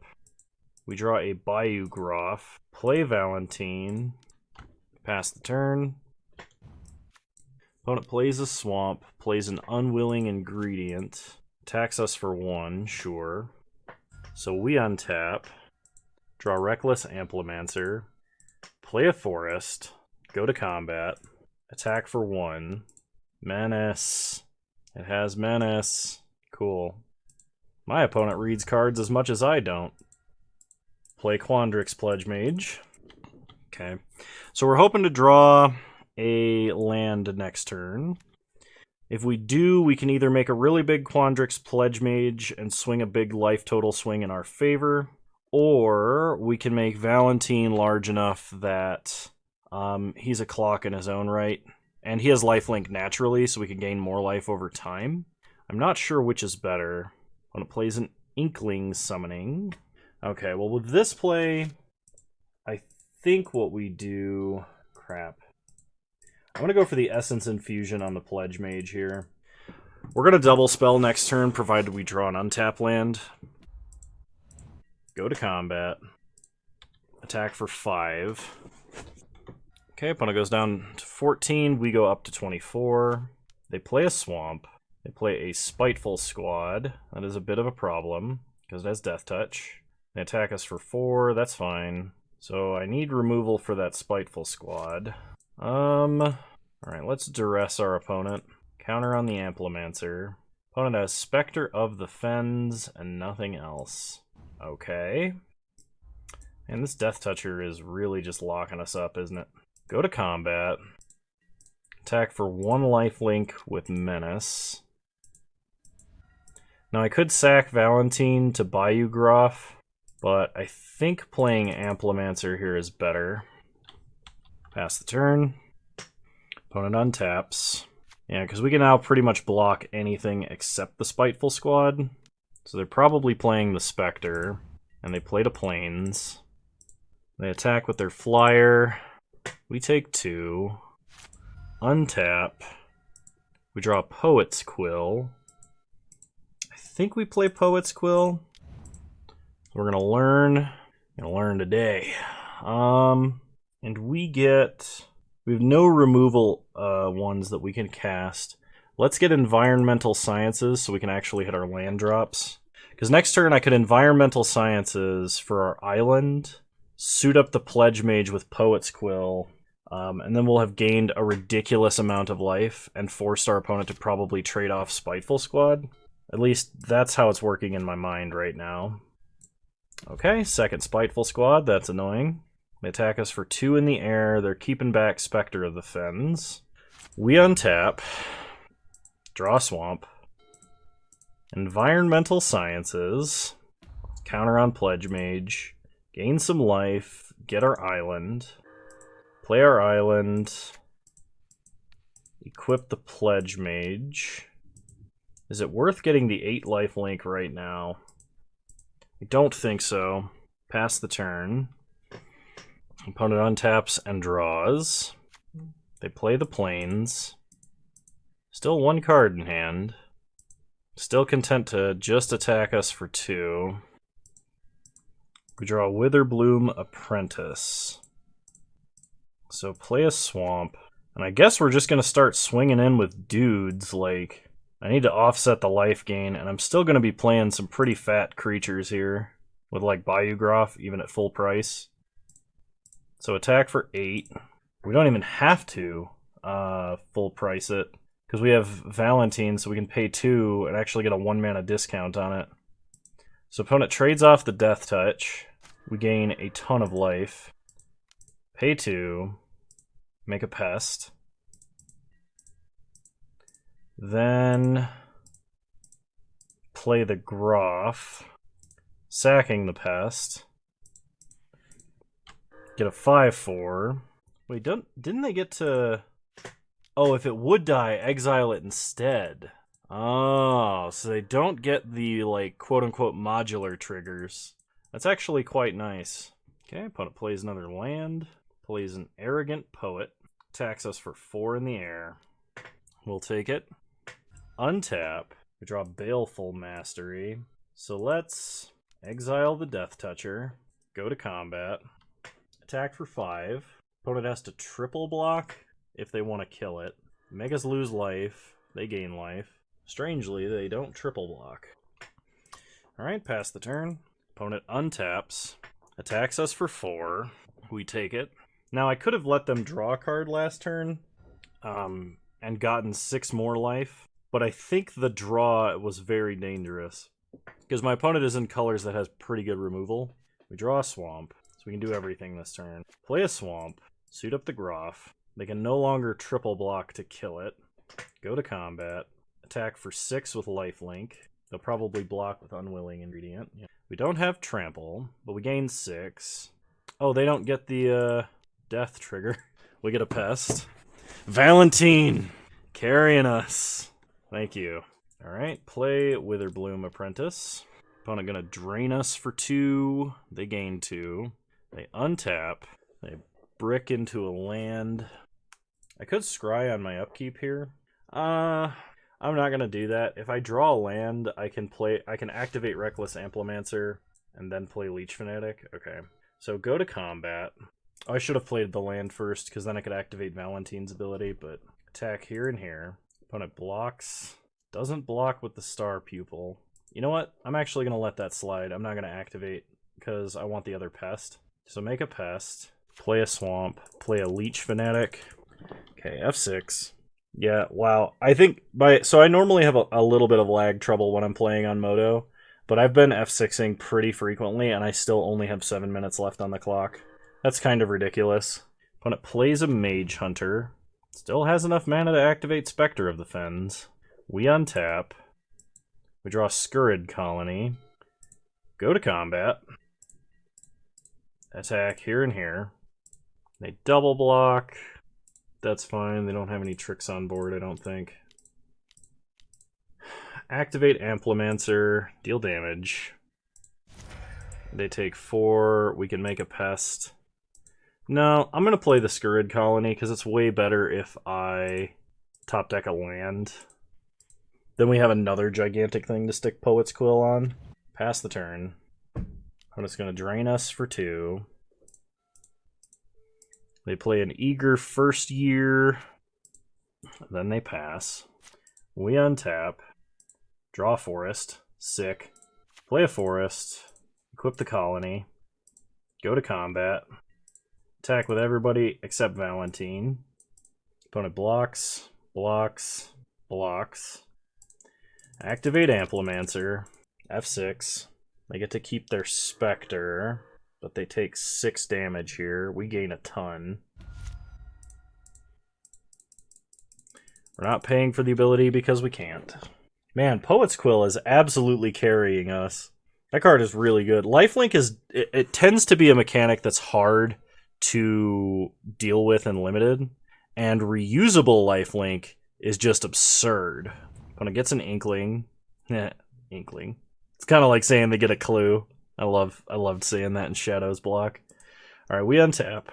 S1: We draw a Bayou Groff, play Valentine, pass the turn. Opponent plays a swamp, plays an unwilling ingredient, attacks us for 1, sure. So we untap, draw Reckless Amplimancer, play a forest, go to combat, attack for 1, menace. It has menace. Cool. My opponent reads cards as much as I don't. Play Quandrix Pledge Mage. Okay. So we're hoping to draw a land next turn. If we do, we can either make a really big Quandrix Pledge Mage and swing a big life total swing in our favor, or we can make Valentine large enough that he's a clock in his own right, and he has lifelink naturally, so we can gain more life over time. I'm not sure which is better. When it plays an Inkling Summoning. Okay, well with this play, I think what we do... Crap. I'm going to go for the Essence Infusion on the Pledge Mage here. We're going to double spell next turn, provided we draw an untap land. Go to combat. Attack for 5. Okay, opponent goes down to 14. We go up to 24. They play a Swamp. They play a Spiteful Squad. That is a bit of a problem, because it has Death Touch. They attack us for 4. That's fine. So I need removal for that Spiteful Squad. Alright, let's duress our opponent. Counter on the Amplimancer. Opponent has Spectre of the Fens and nothing else. Okay. And this Death Toucher is really just locking us up, isn't it? Go to combat. Attack for 1 lifelink with Menace. Now I could sack Valentine to Bayou Groff, but I think playing Amplimancer here is better. Pass the turn. Opponent untaps. Yeah, because we can now pretty much block anything except the Spiteful Squad. So they're probably playing the Spectre, and they played a Plains. They attack with their Flyer. We take 2. Untap. We draw Poet's Quill. I think we play Poet's Quill. We're gonna learn. Today. And we have no removal ones that we can cast. Let's get Environmental Sciences so we can actually hit our land drops. Because next turn I could Environmental Sciences for our island, suit up the Pledge Mage with Poet's Quill, and then we'll have gained a ridiculous amount of life and forced our opponent to probably trade off Spiteful Squad. At least that's how it's working in my mind right now. Okay, second Spiteful Squad, that's annoying. They attack us for 2 in the air. They're keeping back Spectre of the Fens. We untap. Draw Swamp. Environmental Sciences. Counter on Pledge Mage. Gain some life. Get our island. Play our island. Equip the Pledge Mage. Is it worth getting the 8 life link right now? I don't think so. Pass the turn. Opponent untaps and draws. They play the Plains. Still 1 card in hand. Still content to just attack us for 2. We draw Witherbloom Apprentice. So play a Swamp. And I guess we're just going to start swinging in with dudes. Like, I need to offset the life gain, and I'm still going to be playing some pretty fat creatures here. With like Bayou Groff, even at full price. So attack for 8. We don't even have to full price it, because we have Valentine, so we can pay 2 and actually get a 1 mana discount on it. So opponent trades off the Death Touch. We gain a ton of life. Pay 2. Make a Pest. Then play the Groff. Sacking the Pest. Get a 5/4. Wait, didn't they get to... Oh, if it would die, exile it instead. Oh, so they don't get the, like, quote-unquote modular triggers. That's actually quite nice. Okay, opponent plays another land. Plays an Arrogant Poet. Attacks us for 4 in the air. We'll take it. Untap. We draw Baleful Mastery. So let's exile the Death Toucher. go to combat, attack for 5. Opponent has to triple block if they want to kill it. Make us lose life. They gain life. Strangely, they don't triple block. Alright, pass the turn. Opponent untaps. Attacks us for 4. We take it. Now, I could have let them draw a card last turn and gotten 6 more life, but I think the draw was very dangerous because my opponent is in colors that has pretty good removal. We draw a swamp, so we can do everything this turn. Play a swamp, suit up the Groff. They can no longer triple block to kill it. Go to combat, attack for 6 with lifelink. They'll probably block with unwilling ingredient. Yeah. We don't have trample, but we gain 6. Oh, they don't get the death trigger. We get a pest. Valentine, carrying us. Thank you. Alright, play Witherbloom Apprentice. Opponent gonna drain us for 2. They gain 2. They untap. They brick into a land. I could scry on my upkeep here. I'm not gonna do that. If I draw a land, I can activate Reckless Amplimancer and then play Leech Fanatic. Okay. So go to combat. Oh, I should have played the land first, because then I could activate Valentine's ability, but attack here and here. Opponent blocks. Doesn't block with the Star Pupil. You know what? I'm actually going to let that slide. I'm not going to activate, because I want the other pest. So make a pest. Play a swamp. Play a Leech Fanatic. Okay, F6. Yeah, wow. I think so I normally have a little bit of lag trouble when I'm playing on Moto, but I've been F6ing pretty frequently, and I still only have 7 minutes left on the clock. That's kind of ridiculous. Opponent plays a Mage Hunter. Still has enough mana to activate Spectre of the Fens. We untap. We draw Scurrid Colony. Go to combat. Attack here and here. They double block. That's fine. They don't have any tricks on board, I don't think. Activate Amplimancer. Deal damage. They take 4. We can make a pest. No, I'm going to play the Scurrid Colony because it's way better if I top deck a land. Then we have another gigantic thing to stick Poet's Quill on. Pass the turn. I'm just going to drain us for 2. They play an Eager First Year. Then they pass. We untap. Draw Forest. Sick. Play a Forest. Equip the Colony. Go to combat. Attack with everybody except Valentine. Opponent blocks, blocks, blocks. Activate Amplimancer. F6. They get to keep their Spectre, but they take 6 damage here. We gain a ton. We're not paying for the ability because we can't. Man, Poet's Quill is absolutely carrying us. That card is really good. Lifelink is... It tends to be a mechanic that's hard to deal with in Limited, and reusable lifelink is just absurd. Opponent gets an Inkling. Inkling. It's kind of like saying they get a clue. I loved saying that in Shadow's block. Alright, we untap.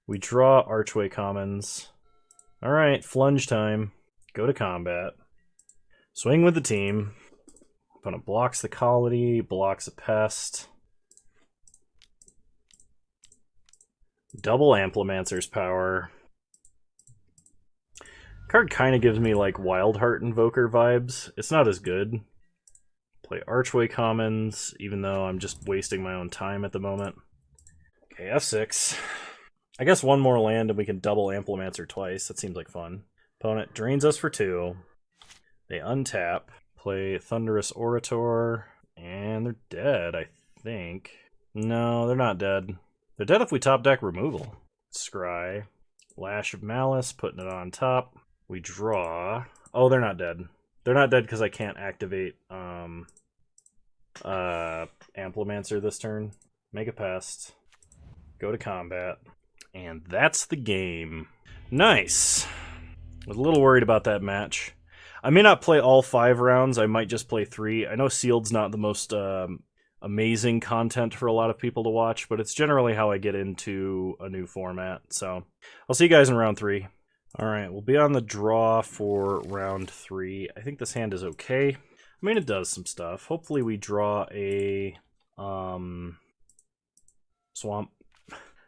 S1: We draw Archway Commons. Alright, Flunge time. Go to combat. Swing with the team. Opponent blocks the Colony, blocks a pest. Double Amplimancer's power. Card kind of gives me like Wildheart Invoker vibes. It's not as good. Play Archway Commons, even though I'm just wasting my own time at the moment. Okay, F6. I guess one more land and we can double Amplimancer twice. That seems like fun. Opponent drains us for 2. They untap. Play Thunderous Orator. And they're dead, I think. No, they're not dead. They're dead if we top deck removal. Scry. Lash of Malice, putting it on top. We draw. Oh, they're not dead. They're not dead because I can't activate Amplimancer this turn. Make a pest. Go to combat. And that's the game. Nice. I was a little worried about that match. I may not play all 5 rounds. I might just play 3. I know Sealed's not the most amazing content for a lot of people to watch, but it's generally how I get into a new format. So I'll see you guys in round 3. All right, we'll be on the draw for round 3. I think this hand is okay. I mean, it does some stuff. Hopefully we draw a Swamp.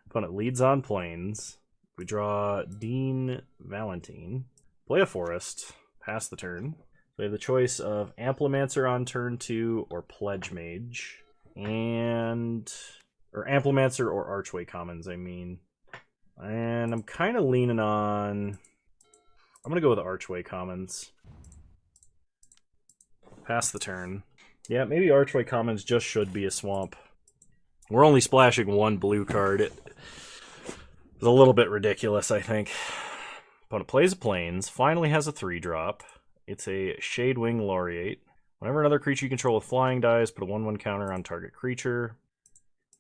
S1: Opponent leads on plains. We draw Dean Valentine. Play a forest. Pass the turn. We have the choice of Amplimancer on turn 2 or Pledge Mage. Or Amplimancer or Archway Commons, I mean. And I'm kind of leaning on... I'm going to go with Archway Commons. Pass the turn. Yeah, maybe Archway Commons just should be a swamp. We're only splashing one blue card. It's a little bit ridiculous, I think. Opponent plays a Plains, finally has a 3-drop. It's a Shadewing Laureate. Whenever another creature you control with flying dies, put a 1/1 counter on target creature.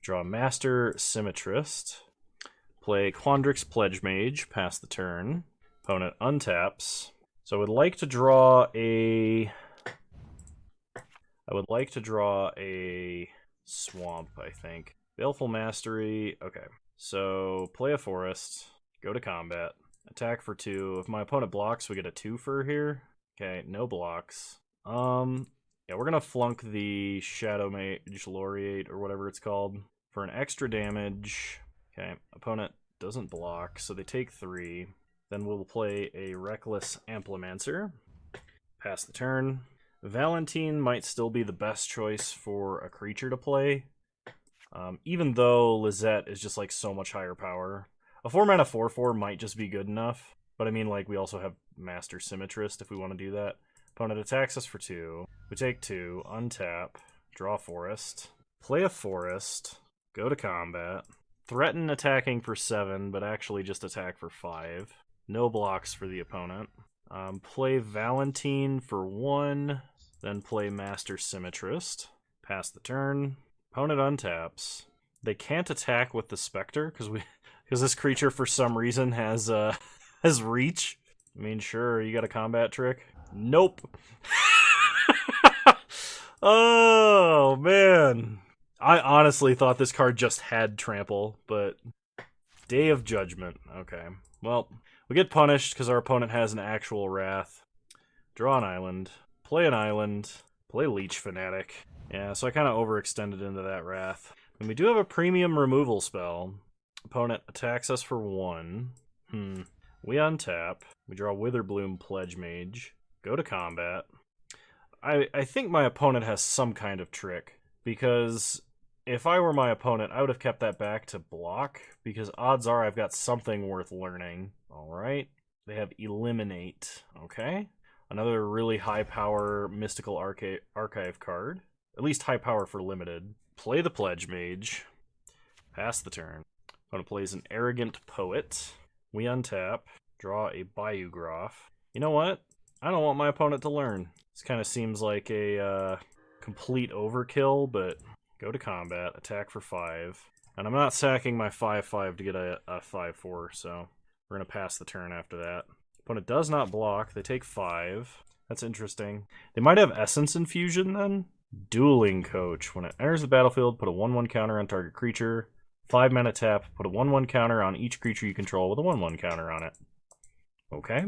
S1: Draw Master Symmetrist. Play Quandrix Pledge Mage, pass the turn. Opponent untaps. So I would like to draw a swamp, I think. Baleful Mastery. Okay. So play a forest, go to combat, attack for 2. If my opponent blocks, we get a 2 here. Okay, no blocks. Yeah, we're gonna flunk the Shadow Mage Laureate or whatever it's called for an extra damage. Okay, opponent doesn't block, so they take 3. Then we'll play a Reckless Amplimancer. Pass the turn. Valentine might still be the best choice for a creature to play, even though Lizette is just like so much higher power. A 4-mana 4/4 might just be good enough, but I mean, like, we also have Master Symmetrist if we want to do that. Opponent attacks us for 2. We take 2, untap, draw forest, play a forest, go to combat, threaten attacking for 7, but actually just attack for 5. No blocks for the opponent. Play Valentine for 1, then play Master Symmetrist. Pass the turn. Opponent untaps. They can't attack with the Spectre because this creature for some reason has reach. I mean, sure, you got a combat trick. Nope. Oh man, I honestly thought this card just had trample, but Day of Judgment. Okay, well, we get punished because our opponent has an actual wrath. Draw an island, play Leech Fanatic. Yeah, so I kind of overextended into that wrath. And we do have a premium removal spell. Opponent attacks us for 1. We untap. We draw Witherbloom Pledge Mage. Go to combat. I think my opponent has some kind of trick, because if I were my opponent, I would have kept that back to block, because odds are I've got something worth learning. Alright. They have Eliminate. Okay. Another really high power Mystical Archive card. At least high power for limited. Play the Pledge Mage. Pass the turn. Opponent plays an Arrogant Poet. We untap. Draw a Biograph. You know what? I don't want my opponent to learn. This kind of seems like a complete overkill, but go to combat, attack for 5. And I'm not sacking my 5/5 to get a 5/4, so we're going to pass the turn after that. Opponent does not block. They take 5. That's interesting. They might have Essence Infusion then? Dueling Coach. When it enters the battlefield, put a 1/1 counter on target creature. 5-mana tap, put a 1/1 counter on each creature you control with a 1/1 counter on it. Okay.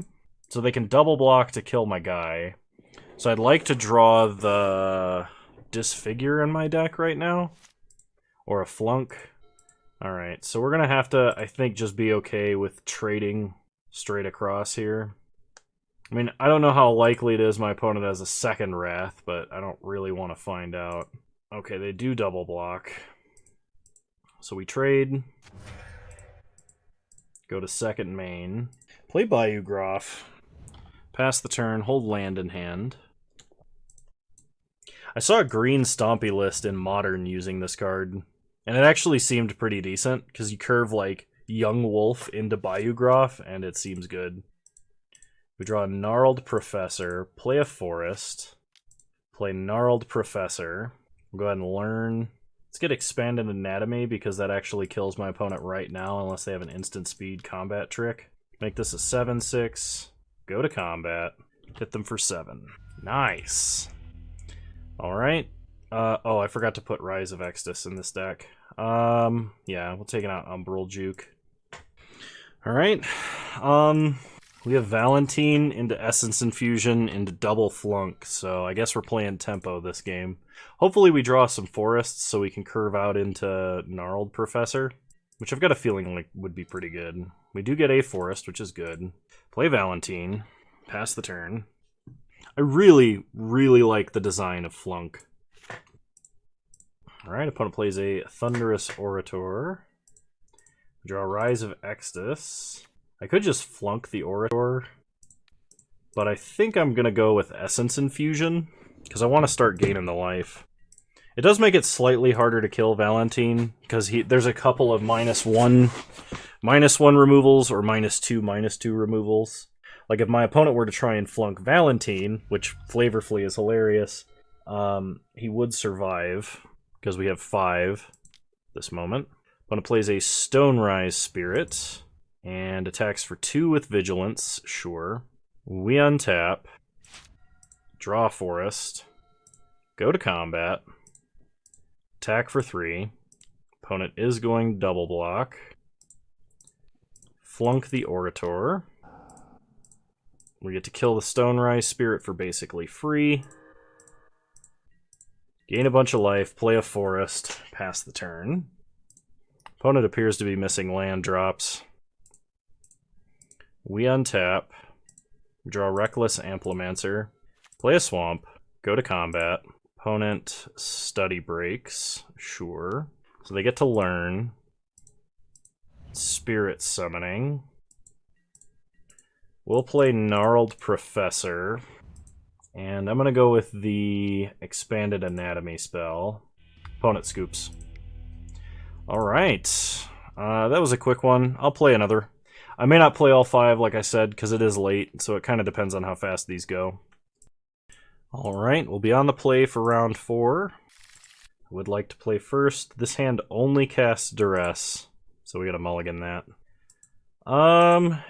S1: So they can double block to kill my guy. So I'd like to draw the Disfigure in my deck right now. Or a Flunk. Alright, so we're going to have to, I think, just be okay with trading straight across here. I mean, I don't know how likely it is my opponent has a second Wrath, but I don't really want to find out. Okay, they do double block. So we trade. Go to second main. Play Biograph. Pass the turn, hold land in hand. I saw a green Stompy list in Modern using this card, and it actually seemed pretty decent, because you curve, like, Young Wolf into Biograph, and it seems good. We draw a Gnarled Professor, play a Forest, play Gnarled Professor. We'll go ahead and learn. Let's get Expanded Anatomy, because that actually kills my opponent right now, unless they have an instant speed combat trick. Make this a 7/6. Go to combat. Hit them for 7. Nice. Alright. Oh, I forgot to put Rise of Extus in this deck. Yeah, we'll take it out Umbral Juke. Alright. We have Valentine into Essence Infusion into Double Flunk, so I guess we're playing tempo this game. Hopefully we draw some forests so we can curve out into Gnarled Professor, which I've got a feeling like would be pretty good. We do get a forest, which is good. Play Valentine. Pass the turn. I really, really like the design of Flunk. Alright, opponent plays a Thunderous Orator. Draw Rise of Exodus. I could just flunk the Orator, but I think I'm going to go with Essence Infusion, because I want to start gaining the life. It does make it slightly harder to kill Valentine, because there's a couple of -1 removals or -2 removals. Like if my opponent were to try and flunk Valentine, which flavorfully is hilarious, he would survive, because we have 5 this moment. Opponent plays a Stonerise Spirit, and attacks for 2 with Vigilance, sure. We untap, draw a forest, go to combat, attack for 3. Opponent is going double block. Flunk the Orator. We get to kill the Stonerise Spirit for basically free. Gain a bunch of life, play a forest, pass the turn. Opponent appears to be missing land drops. We untap, draw Reckless Amplimancer, play a swamp, go to combat. Opponent study breaks, sure. So they get to learn. Spirit Summoning. We'll play Gnarled Professor. And I'm going to go with the Expanded Anatomy spell. Opponent scoops. Alright. That was a quick one. I'll play another. I may not play all 5, like I said, because it is late, so it kind of depends on how fast these go. Alright, we'll be on the play for round 4. I would like to play first. This hand only casts Duress, so we gotta mulligan that.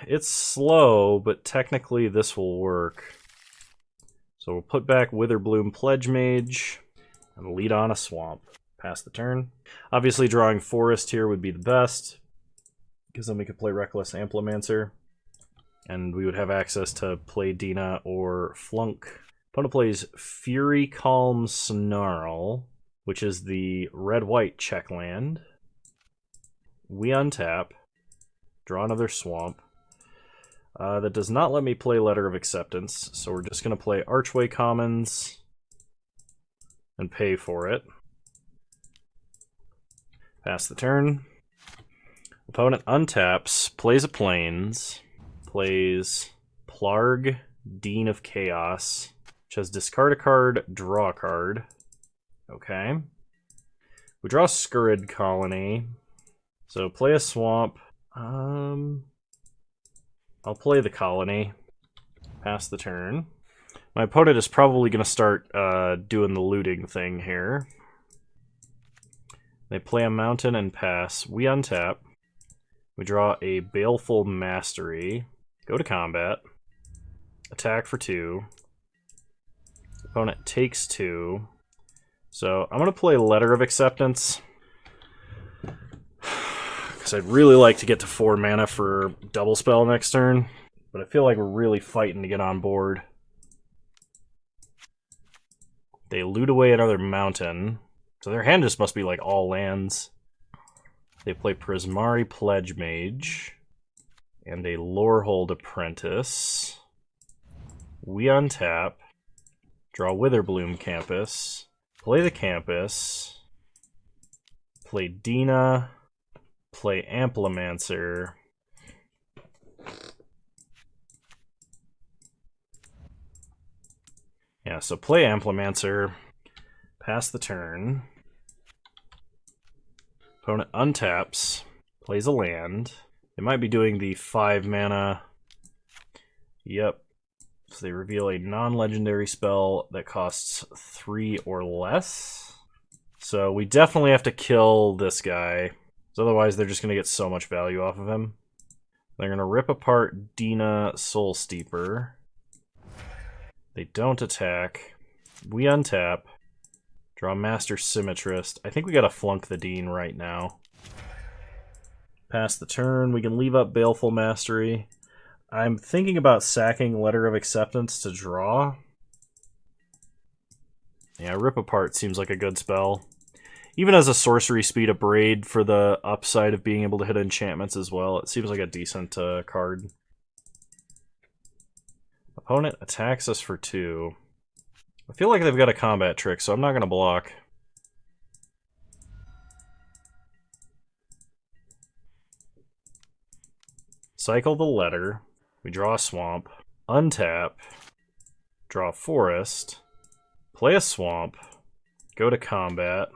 S1: It's slow, but technically this will work. So we'll put back Witherbloom Pledge Mage, and lead on a swamp. Pass the turn. Obviously drawing Forest here would be the best, because then we could play Reckless Amplimancer, and we would have access to play Dina or Flunk. Opponent plays Fury Calm Snarl, which is the red-white check land. We untap, draw another swamp. That does not let me play Letter of Acceptance, so we're just going to play Archway Commons and pay for it. Pass the turn. Opponent untaps, plays a Plains, plays Plarg, Dean of Chaos, which has discard a card, draw a card. Okay. We draw Scurrid Colony, so play a swamp. I'll play the Colony. Pass the turn. My opponent is probably going to start doing the looting thing here. They play a mountain and pass. We untap. We draw a Baleful Mastery. Go to combat. Attack for 2. Opponent takes 2. So I'm going to play Letter of Acceptance, because I'd really like to get to 4 mana for Double Spell next turn, but I feel like we're really fighting to get on board. They loot away another mountain, so their hand just must be like all lands. They play Prismari Pledge Mage and a Lorehold Apprentice. We untap, draw Witherbloom Campus, play the Campus, play Dina, play Amplimancer. Yeah, so play Amplimancer, pass the turn. Opponent untaps, plays a land. They might be doing the 5 mana. Yep. So they reveal a non-legendary spell that costs 3 or less. So we definitely have to kill this guy, because otherwise they're just going to get so much value off of him. They're going to rip apart Dina Soul Steeper. They don't attack. We untap. Draw Master Symmetrist. I think we gotta flunk the Dean right now. Pass the turn. We can leave up Baleful Mastery. I'm thinking about sacking Letter of Acceptance to draw. Yeah, Rip Apart seems like a good spell. Even as a sorcery speed, a Braid for the upside of being able to hit enchantments as well. It seems like a decent card. Opponent attacks us for 2. I feel like they've got a combat trick, so I'm not going to block. Cycle the Letter. We draw a Swamp. Untap. Draw a Forest. Play a Swamp. Go to combat.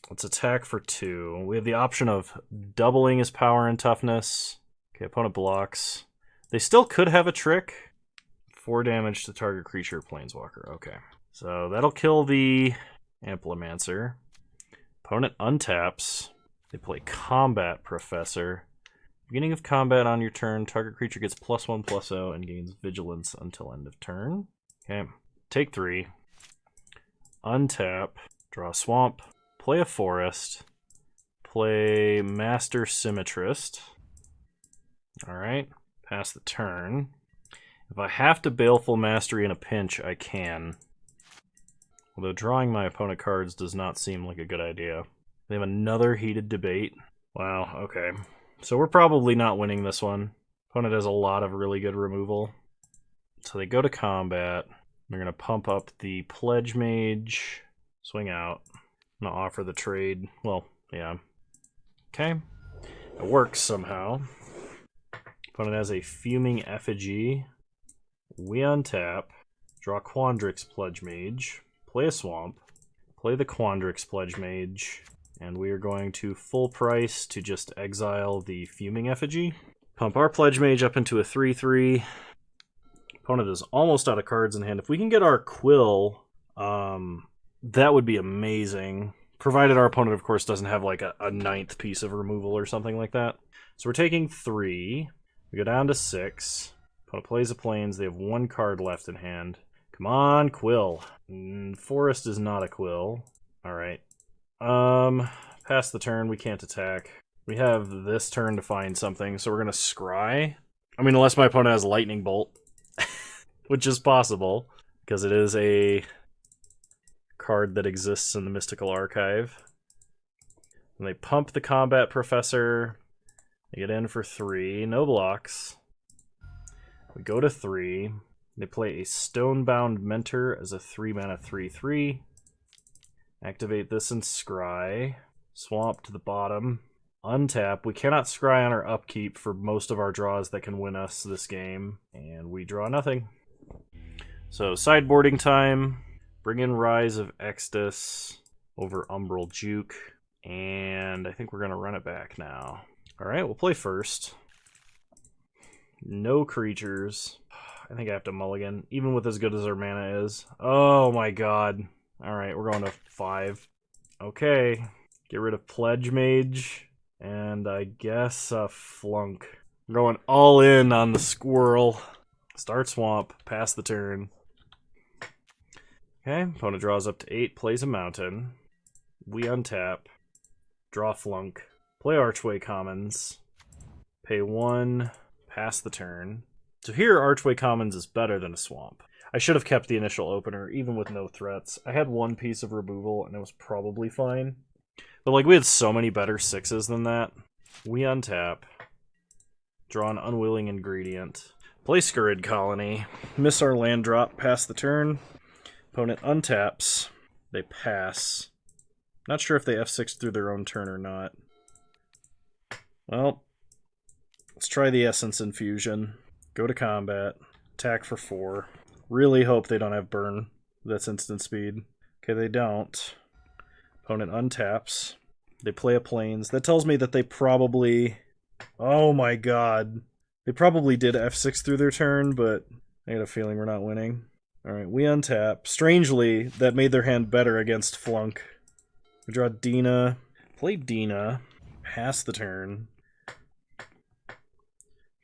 S1: Let's attack for 2. We have the option of doubling his power and toughness. Okay, opponent blocks. They still could have a trick. 4 damage to target creature, Planeswalker. Okay. So that'll kill the Amplimancer. Opponent untaps. They play Combat Professor. Beginning of combat on your turn, target creature gets +1/+0 and gains Vigilance until end of turn. Okay. Take 3. Untap. Draw a Swamp. Play a Forest. Play Master Symmetrist. Alright. Pass the turn. If I have to Baleful Mastery in a pinch, I can. Although drawing my opponent cards does not seem like a good idea. They have another Heated Debate. Wow, okay. So we're probably not winning this one. Opponent has a lot of really good removal. So they go to combat. They're going to pump up the Pledge Mage. Swing out. I'm going to offer the trade. Well, yeah. Okay. It works somehow. Opponent has a Fuming Effigy. We untap. Draw Quandrix Pledge Mage. Play a Swamp. Play the Quandrix Pledge Mage. And we are going to full price to just exile the Fuming Effigy. Pump our Pledge Mage up into a 3/3. Opponent is almost out of cards in hand. If we can get our Quill, that would be amazing. Provided our opponent, of course, doesn't have like a 9th piece of removal or something like that. So we're taking 3. We go down to 6. Opponent plays a Plains. They have 1 card left in hand. Come on, Quill. Forest is not a Quill. Alright. Pass the turn. We can't attack. We have this turn to find something, so we're going to scry. I mean, unless my opponent has Lightning Bolt, which is possible, because it is a card that exists in the Mystical Archive. And they pump the Combat Professor. They get in for 3. No blocks. We go to 3. They play a Stonebound Mentor as a 3-mana 3/3. Activate this and scry. Swamp to the bottom. Untap. We cannot scry on our upkeep for most of our draws that can win us this game. And we draw nothing. So, sideboarding time. Bring in Rise of Extus over Umbral Juke. And I think we're going to run it back now. Alright, we'll play first. No creatures. I think I have to mulligan, even with as good as our mana is. Oh my god. Alright, we're going to 5. Okay. Get rid of Pledge Mage. And I guess Flunk. We're going all in on the squirrel. Start Swamp. Pass the turn. Okay. Opponent draws up to 8. Plays a Mountain. We untap. Draw Flunk. Play Archway Commons. Pay 1. Pass the turn. So here, Archway Commons is better than a Swamp. I should have kept the initial opener, even with no threats. I had 1 piece of removal, and it was probably fine. But, like, we had so many better 6s than that. We untap. Draw an Unwilling Ingredient. Play Scurrid Colony. Miss our land drop. Pass the turn. Opponent untaps. They pass. Not sure if they F6 through their own turn or not. Well, let's try the Essence Infusion. Go to combat. Attack for 4. Really hope they don't have burn. That's instant speed. Okay, they don't. Opponent untaps. They play a Plains. That tells me that they probably... Oh my god. They probably did F6 through their turn, but I got a feeling we're not winning. Alright, we untap. Strangely, that made their hand better against Flunk. We draw Dina. Play Dina. Pass the turn.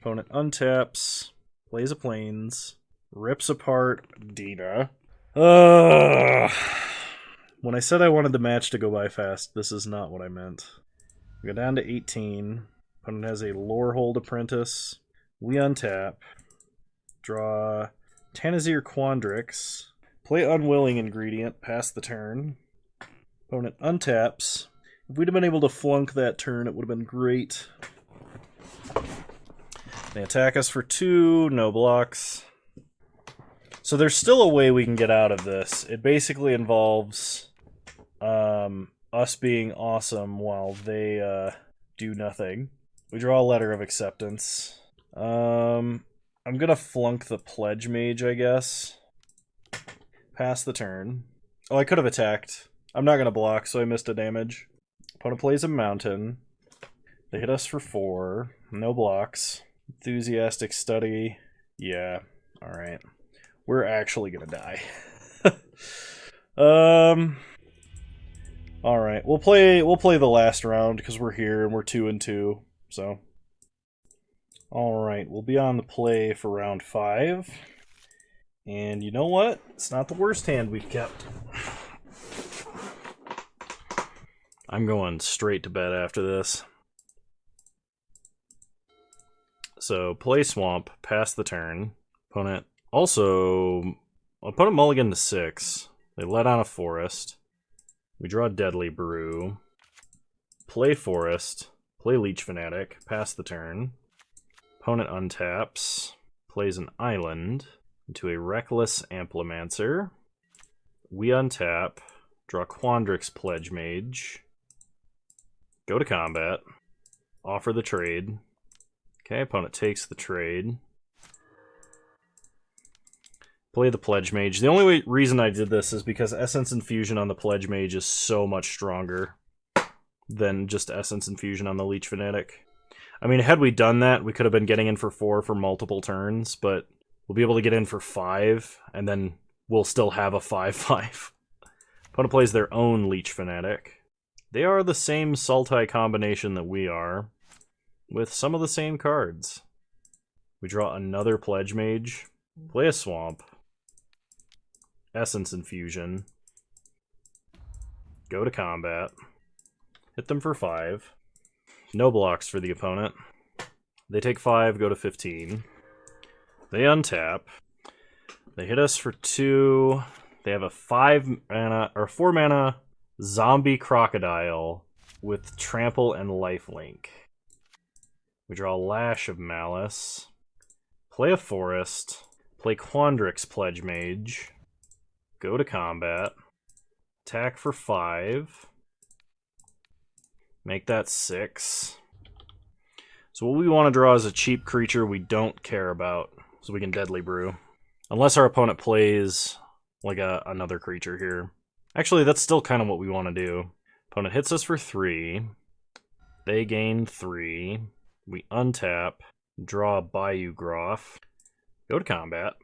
S1: Opponent untaps. Plays a Plains. Rips apart Dina. When I said I wanted the match to go by fast, this is not what I meant. We go down to 18. Opponent has a Lorehold Apprentice. We untap. Draw Tanazir Quandrix. Play Unwilling Ingredient, pass the turn. Opponent untaps. If we'd have been able to flunk that turn, it would have been great. They attack us for 2, no blocks. So there's still a way we can get out of this. It basically involves us being awesome while they do nothing. We draw a Letter of Acceptance. I'm gonna flunk the Pledge Mage, I guess. Pass the turn. Oh, I could have attacked. I'm not gonna block, so I missed a damage. Opponent plays a Mountain. They hit us for 4. No blocks. Enthusiastic Study. Yeah, alright. We're actually gonna die. Alright, we'll play the last round because we're here and we're 2-2, so. Alright, we'll be on the play for round 5. And you know what? It's not the worst hand we've kept. I'm going straight to bed after this. So, play Swamp, pass the turn. Opponent mulligan to 6. They let on a Forest. We draw Deadly Brew. Play Forest. Play Leech Fanatic, pass the turn. Opponent untaps. Plays an Island into a Reckless Amplimancer. We untap. Draw Quandrix Pledge Mage. Go to combat. Offer the trade. Okay, opponent takes the trade. Play the Pledge Mage. The only reason I did this is because Essence Infusion on the Pledge Mage is so much stronger than just Essence Infusion on the Leech Fanatic. I mean, had we done that, we could have been getting in for 4 for multiple turns, but we'll be able to get in for 5, and then we'll still have a 5/5. Opponent plays their own Leech Fanatic. They are the same Sultai combination that we are, with some of the same cards. We draw another Pledge Mage, play a Swamp, Essence Infusion, go to combat, hit them for 5. No blocks for the opponent. They take 5, go to 15. They untap. They hit us for 2. They have a 4 mana zombie crocodile with trample and lifelink. We draw Lash of Malice. Play a Forest. Play Quandrix Pledge Mage. Go to combat. Attack for 5. Make that 6. So what we want to draw is a cheap creature we don't care about, so we can Deadly Brew. Unless our opponent plays like another creature here. Actually, that's still kind of what we want to do. Opponent hits us for 3. They gain 3. We untap, draw a Bayou Groff, go to combat.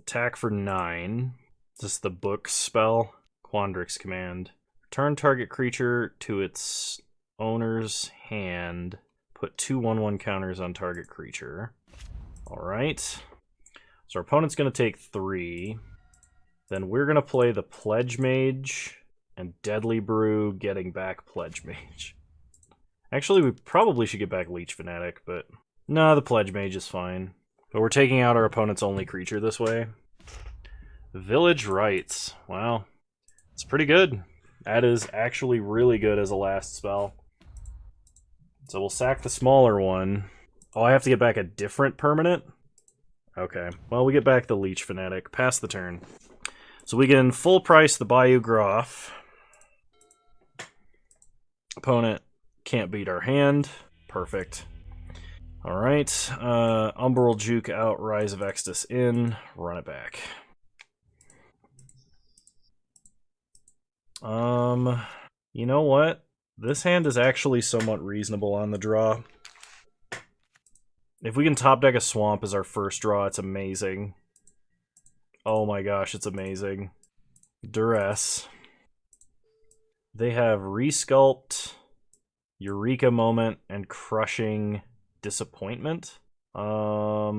S1: Attack for 9. This is the book spell. Quandrix command. Return target creature to its owner's hand. Put 2/1/1 counters on target creature. Alright. So our opponent's going to take 3. Then we're going to play the Pledge Mage and Deadly Brew, getting back Pledge Mage. Actually, we probably should get back Leech Fanatic, but no, the Pledge Mage is fine. But we're taking out our opponent's only creature this way. Village Rites. Wow. It's pretty good. That is actually really good as a last spell. So we'll sack the smaller one. Oh, I have to get back a different permanent? Okay. Well, we get back the Leech Fanatic. Pass the turn. So we can full price the Bayou Groff. Opponent can't beat our hand. Perfect. Alright. Umbral Juke out, Rise of Extus in. Run it back. You know what? This hand is actually somewhat reasonable on the draw. If we can top deck a Swamp as our first draw, it's amazing. Oh my gosh, it's amazing. Duress. They have Resculpt, Eureka Moment, and Crushing Disappointment. I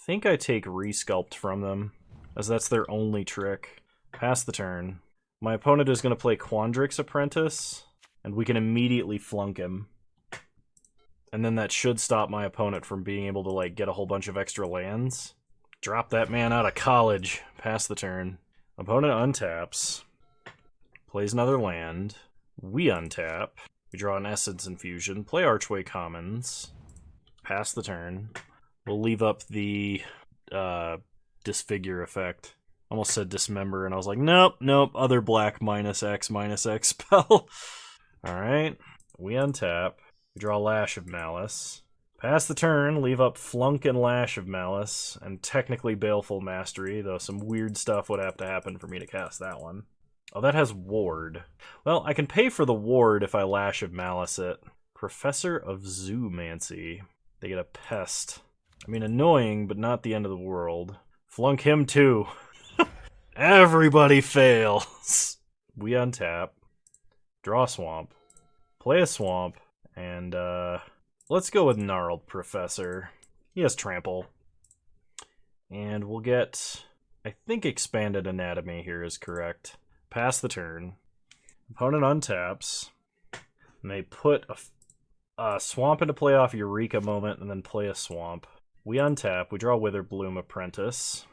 S1: think I take Resculpt from them, as that's their only trick. Pass the turn. My opponent is going to play Quandrix Apprentice, and we can immediately flunk him. And then that should stop my opponent from being able to like get a whole bunch of extra lands. Drop that man out of college. Pass the turn. Opponent untaps. Plays another land. We untap. We draw an Essence Infusion. Play Archway Commons. Pass the turn. We'll leave up the Disfigure effect. Almost said Dismember, and I was like, nope. Other black -X spell. Alright. We untap. We draw Lash of Malice. Pass the turn, leave up Flunk and Lash of Malice, and technically Baleful Mastery, though some weird stuff would have to happen for me to cast that one. Oh, that has Ward. Well, I can pay for the Ward if I Lash of Malice it. Professor of Zoomancy. They get a Pest. I mean, annoying, but not the end of the world. Flunk him too. Everybody fails. We untap. Draw a Swamp. Play a Swamp. And, let's go with Gnarled Professor. He has Trample. And we'll get... I think Expanded Anatomy here is correct. Pass the turn. Opponent untaps. And they put a Swamp into play off Eureka Moment and then play a Swamp. We untap. We draw Witherbloom Apprentice.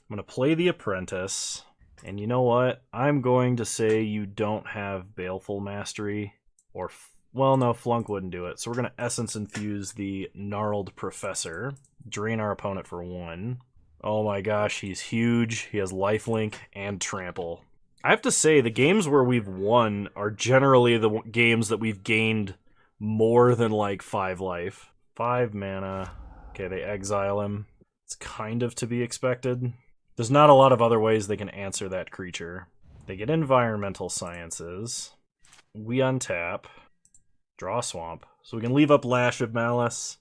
S1: I'm going to play the Apprentice. And you know what? I'm going to say you don't have Baleful Mastery. Or... well, no, Flunk wouldn't do it. So we're going to Essence Infuse the Gnarled Professor. Drain our opponent for 1. Oh my gosh, he's huge. He has Lifelink and Trample. I have to say, the games where we've won are generally the games that we've gained more than, like, 5 life. 5 mana. Okay, they exile him. It's kind of to be expected. There's not a lot of other ways they can answer that creature. They get Environmental Sciences. We untap. Draw a Swamp. So we can leave up Lash of Malice.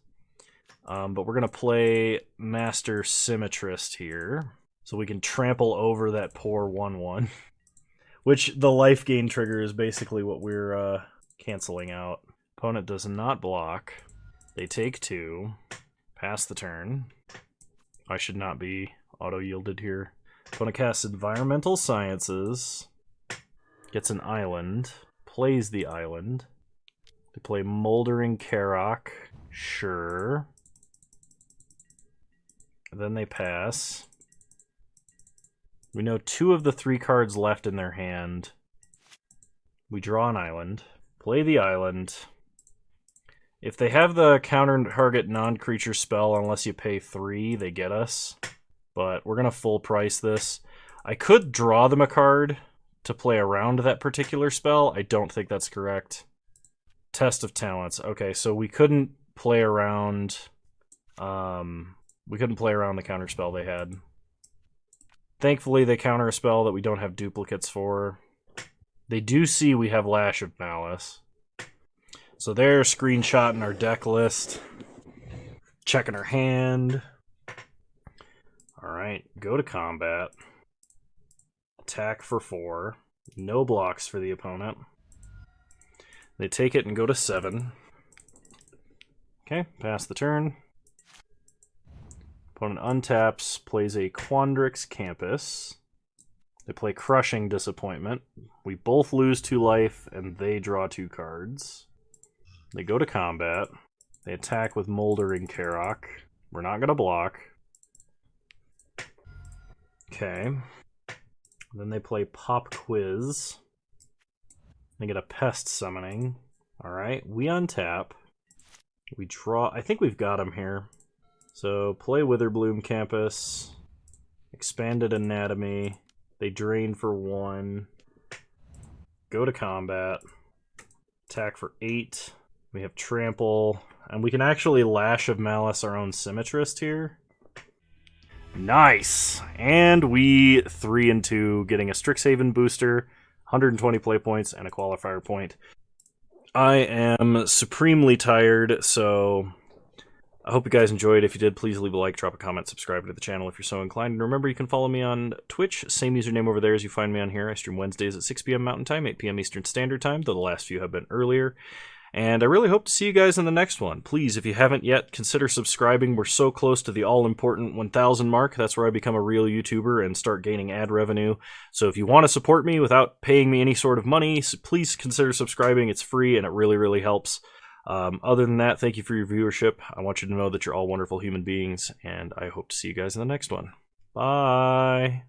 S1: But we're going to play Master Symmetrist here. So we can trample over that poor 1/1. Which the life gain trigger is basically what we're canceling out. Opponent does not block. They take 2. Pass the turn. I should not be auto-yielded here. Opponent casts Environmental Sciences. Gets an island. Plays the island. They play Moldering Karok. Sure. Then they pass. We know 2 of the 3 cards left in their hand. We draw an island. Play the island. If they have the counter target non-creature spell, unless you pay 3, they get us. But we're going to full price this. I could draw them a card to play around that particular spell. I don't think that's correct. Test of Talents. Okay, so we couldn't play around... we couldn't play around the counter spell they had. Thankfully, they counter a spell that we don't have duplicates for. They do see we have Lash of Malice. So they're screenshotting our deck list. Checking our hand. Alright, go to combat. Attack for 4. No blocks for the opponent. They take it and go to 7. Okay, pass the turn. Opponent untaps, plays a Quandrix Campus. They play Crushing Disappointment. We both lose 2 life, and they draw 2 cards. They go to combat. They attack with Moldering Karok. We're not going to block. Okay. Then they play Pop Quiz. They get a Pest Summoning. Alright, we untap. We draw... I think we've got him here. So, play Witherbloom Campus. Expanded Anatomy. They drain for 1. Go to combat. Attack for 8. We have Trample. And we can actually Lash of Malice our own Symmetrist here. Nice! And we 3-2, getting a Strixhaven booster, 120 play points, and a qualifier point. I am supremely tired, so I hope you guys enjoyed. If you did, please leave a like, drop a comment, subscribe to the channel if you're so inclined. And remember, you can follow me on Twitch, same username over there as you find me on here. I stream Wednesdays at 6 p.m. Mountain Time, 8 p.m. Eastern Standard Time, though the last few have been earlier. And I really hope to see you guys in the next one. Please, if you haven't yet, consider subscribing. We're so close to the all-important 1,000 mark. That's where I become a real YouTuber and start gaining ad revenue. So if you want to support me without paying me any sort of money, please consider subscribing. It's free, and it really, really helps. Other than that, thank you for your viewership. I want you to know that you're all wonderful human beings, and I hope to see you guys in the next one. Bye!